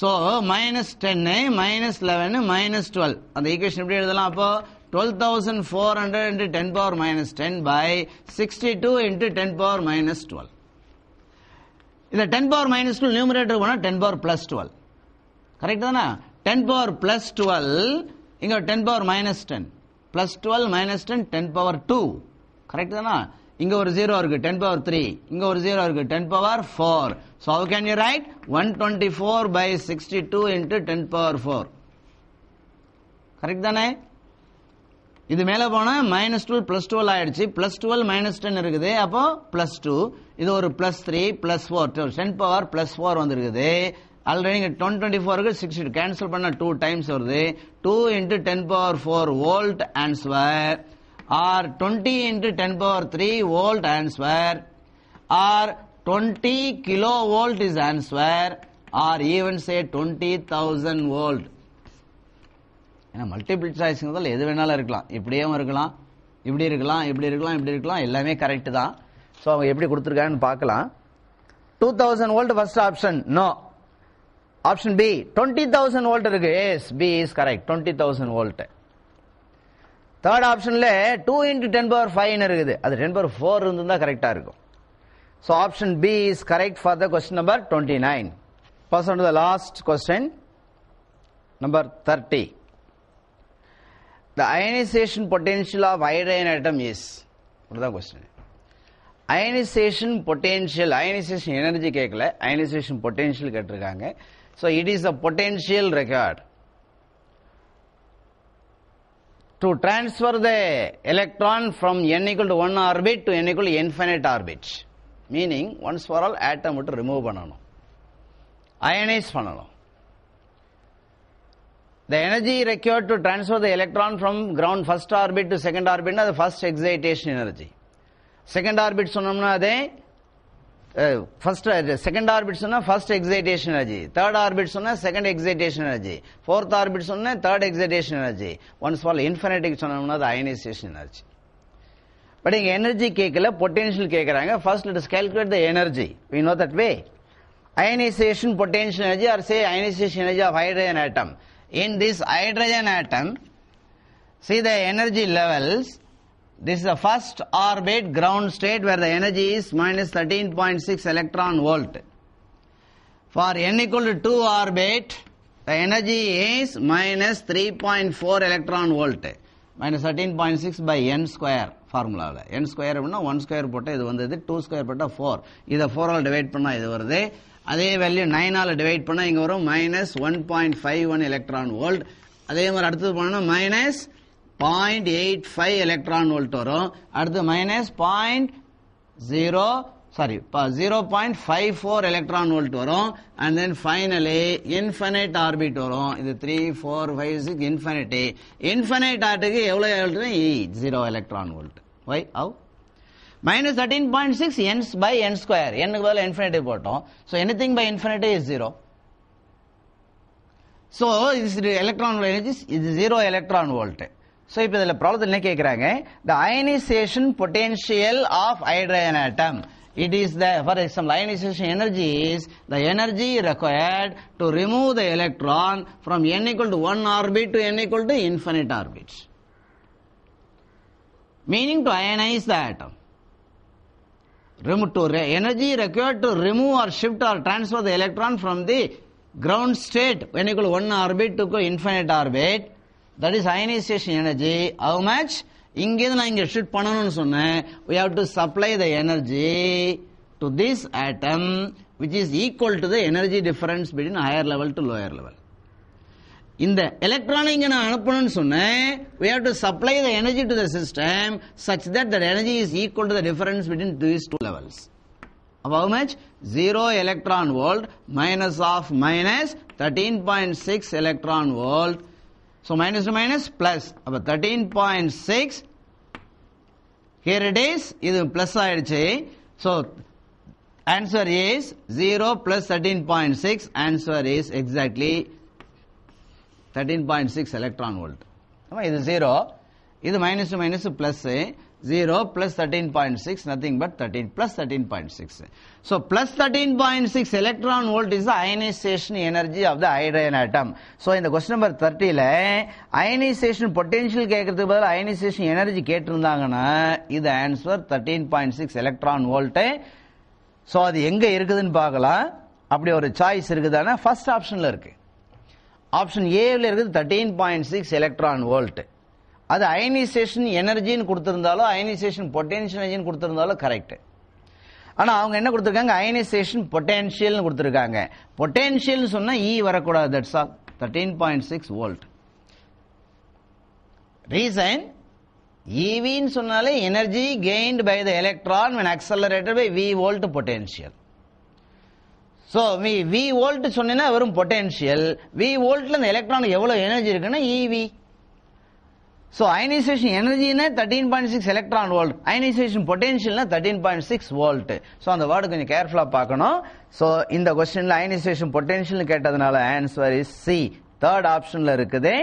So minus 10, minus 11, minus 12. And the equation எப்படி எழுதலாம் அப்போ? 12,400 into 10⁻⁻10 by 62 into 10⁻⁻12. இந்த 10⁻⁻12 numerator போனா 10⁻+12. Correct தானா? 10⁻+12 இங்க 10⁻⁻10. plus 12 minus 10, 10⁻2. Correct தானா? இங்க ஒரு 0 இருக்கு, 10⁻3. இங்க ஒரு 0 இருக்கு, 10⁻4. So how can you write? 124 by 62 into 10⁻4. Correct தானே? இது மேல போனா -12 +12 ஆயிடுச்சு. +12 -10 இருக்குது. அப்போ +2. இது ஒரு +3 +4. 10⁻+4 வந்திருக்குது. ஆல்ரெடி இங்க 124 க்கு 62 கேன்சல் பண்ணா 2 டைம்ஸ் வருது. 2 into 10⁻4 volt answer, or 20 into 10⁻3 volt answer, or 20 kilovolt is answer, or even say 20,000 volt. ஏன்னா மல்டிபிள் சாய்ஸ்ங்கிறதால எது வேணாலும் இருக்கலாம். இப்படியும் இருக்கலாம், இப்படி இருக்கலாம், இப்படி இருக்கலாம், இப்படி இருக்கலாம், எல்லாமே கரெக்ட் தான். ஸோ அவங்க எப்படி கொடுத்துருக்காங்கன்னு பார்க்கலாம். 2000 volt first option, no. Option B 20,000 volt இருக்கு. Yes, B is correct, 20,000 volt. Third ஆப்ஷன்ல 2 into 10⁻5 இருக்குது. அது 10⁻4 இருந்தா கரெக்டா இருக்கும். So option B is correct for the question number 29. Pass on to the last question, number 30. The ionization potential of iodine atom is, what is the question? Ionization potential, ionization energy கேட்கல, ionization potential கேட்டிருக்காங்க. So it is the potential required to transfer the electron from n equal to 1 orbit to n equal to infinite orbit. Meaning, once for all, atom to remove பண்ணணும், ionize பண்ணணும். The energy required to transfer the electron from ground first orbit to second orbit is the first excitation energy. Second orbit சொன்னோம்னா அதே second orbit சொன்னா first excitation energy, third orbit சொன்னா second excitation energy, fourth orbit சொன்னா third excitation energy. Once for all infinite சொன்னோம்னா அது ionization energy. But இங்க energy கேட்கல, potential கேட்கறாங்க. First let us calculate the energy. We know that way. Ionization potential energy, or say ionization energy of hydrogen atom. In this hydrogen atom, see the energy levels. This is the first orbit ground state where the energy is minus 13.6 electron volt. For n equal to 2 orbit, the energy is minus 3.4 electron volt. Minus 13.6 by n square formula. n square அப்படினா 1 square போட்டா இது வந்தது, 2 square போட்டா 4. இதை 4 all divide பண்ணா இது வருது. அதே வேல்யூ 9 ஆல் டிவைட் பண்ணா இங்க வரும் minus 1.51 எலக்ட்ரான் வோல்ட். அதே மாதிரி அடுத்து போனா minus 0.85 எலக்ட்ரான் வோல்ட் வரும். அடுத்து minus 0.54 எலக்ட்ரான் வோல்ட் வரும். and then finally infinite orbit வரும். இது 3 4 5 6 infinity. infinite ஆட்டுக்கு எவ்வளவு வோல்ட்னா 0 electron volt. why how? minus 13.6 n by n square. n க்கு பதிலா infinity போட்டோம். so anything by infinity is 0. so this electron energy is 0 electron volt. so இப்போ இதல ப்ராப்ளத்துல என்ன கேக்குறாங்க, the ionization potential of hydrogen atom. It is the, for example, ionization energy is the energy required to remove the electron from n equal to 1 orbit to n equal to infinite orbit. Meaning to ionize the atom. Energy required to remove or shift or transfer the electron from the ground state n equal to 1 orbit to infinite orbit. That is ionization energy. How much? இங்கேருந்து நான் இங்க shift பண்ணணும்னு சொன்னேன். we have to supply the energy to this atom which is equal to the energy difference between higher level to lower level. இந்த எலக்ட்ரானை இங்க நான் அனுப்பணும்னு சொன்னேன். we have to supply the energy to the system such that the energy is equal to the difference between these two levels. How much? 0 electron volt minus of minus 13.6 electron volt. So minus to minus plus. அப்ப 13.6. Here it is. இது plus ஆயிடுச்சு. So answer is 0 plus 13.6. Answer is exactly 13.6 electron volt. இது 0. இது minus to minus plus. 0 plus 13.6 nothing but 13 plus 13.6. So plus 13.6 electron volt is the ionization energy of the hydrogen atom. So in the question number 30 ல ionization potential கேக்குறதுக்கு பதிலா ionization energy கேட்டிருந்தாங்கன்னா இது answer 13.6 electron volt. So அது எங்க இருக்குதுன்னு பார்க்கலாம். அப்படி ஒரு சாய்ஸ் இருக்குதானா ஃபர்ஸ்ட் ஆப்ஷன்ல இருக்கு. ஆப்ஷன் A ல இருக்குது 13.6 electron volt. அது அயனைசேஷன் எனர்ஜின்னு கொடுத்திருந்தாலோ அயனைசேஷன் பொட்டன்ஷியல் எனர்ஜின்னு கொடுத்திருந்தாலோ கரெக்ட். ஆனா அவங்க என்ன கொடுத்திருக்காங்க, அயனைசேஷன் பொட்டன்ஷியல்னு கொடுத்திருக்காங்க. பொட்டன்ஷியல் சொன்னா E வரக்கூடாது. That's all. 13.6 வோல்ட். ரீசன் EVன்னு சொன்னாலே energy gained by the electron when accelerated by V volt potential. So V volt சொன்னா வெறும் பொட்டன்ஷியல். V வோல்ட்ல அந்த எலக்ட்ரானுக்கு எவ்வளவு எனர்ஜி இருக்குன்னா EV. So ionization energy na 13.6 electron volt, ionization potential na 13.6 volt. So அந்த word கொஞ்சம் கேர்ஃபுல்லா பார்க்கணும். So இந்த क्वेश्चनல ionization potential கேட்டதனால ஆன்சர் இஸ் C. தேர்ட் ஆப்ஷன்ல இருக்குது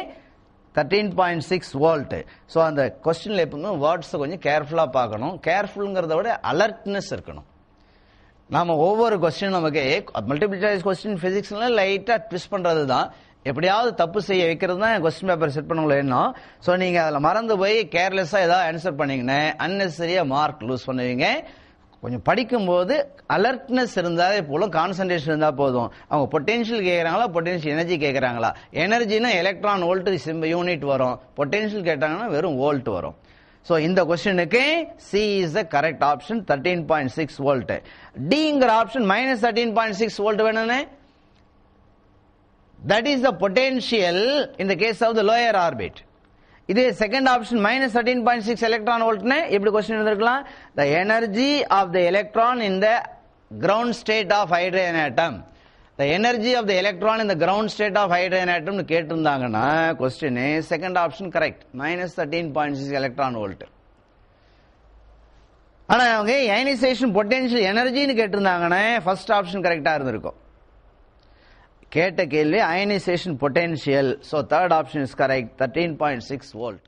13.6 volt. So அந்த क्वेश्चनல எப்பவுமே வேர்ட்ஸ் கொஞ்சம் கேர்ஃபுல்லா பார்க்கணும். கேர்ஃபுல்ங்கறத விட அலர்ட்னஸ் இருக்கணும். நாம ஒவ்வொரு क्वेश्चन நமக்கு மல்டிபிள் சாய்ஸ் क्वेश्चन பிசிக்ஸ்ல லைட்டா ட்விஸ்ட் பண்றது தான். எப்படியாவது தப்பு செய்ய வைக்கிறது தான் क्वेश्चन பேப்பர் செட் பண்ணவங்கள எண்ணம். சோ நீங்க அதுல மறந்து போய் கேர்லெஸ்ஸா ஏதாவது ஆன்சர் பண்ணீங்கன்னா அன்னெசரியா மார்க் லூஸ் பண்ணுவீங்க. கொஞ்சம் படிக்கும்போது அலர்ட்னஸ் இருந்தாலே போதும், கான்சன்ட்ரேஷன் இருந்தா போதும். அவங்க பொட்டன்ஷியல் கேக்குறாங்களா, பொட்டன்ஷியல் எனர்ஜி கேக்குறாங்களா? எனர்ஜினா எலக்ட்ரான் வோல்ட் யூனிட் வரும், பொட்டன்ஷியல் கேட்டாங்கன்னா வெறும் வோல்ட் வரும். So இந்த क्वेश्चनக்கு C is the correct option, 13.6 volt. Dங்கிற ஆப்ஷன் -13.6 volt வேணும்னே That is the potential in the case of the lower orbit. This second option minus 13.6 electron volt ne eppadi question irundhukalam, the energy of the electron in the ground state of hydrogen atom, the energy of the electron in the ground state of hydrogen atom nu ketirundanga question second option correct, minus 13.6 electron volt. ஆனா அவங்க ionization potential energy னு கேட்டிருந்தாங்கன்னா first option கரெக்டா இருந்திருக்கும். கேட்ட கேள்வி ionization potential, so third option is correct, 13.6 volt.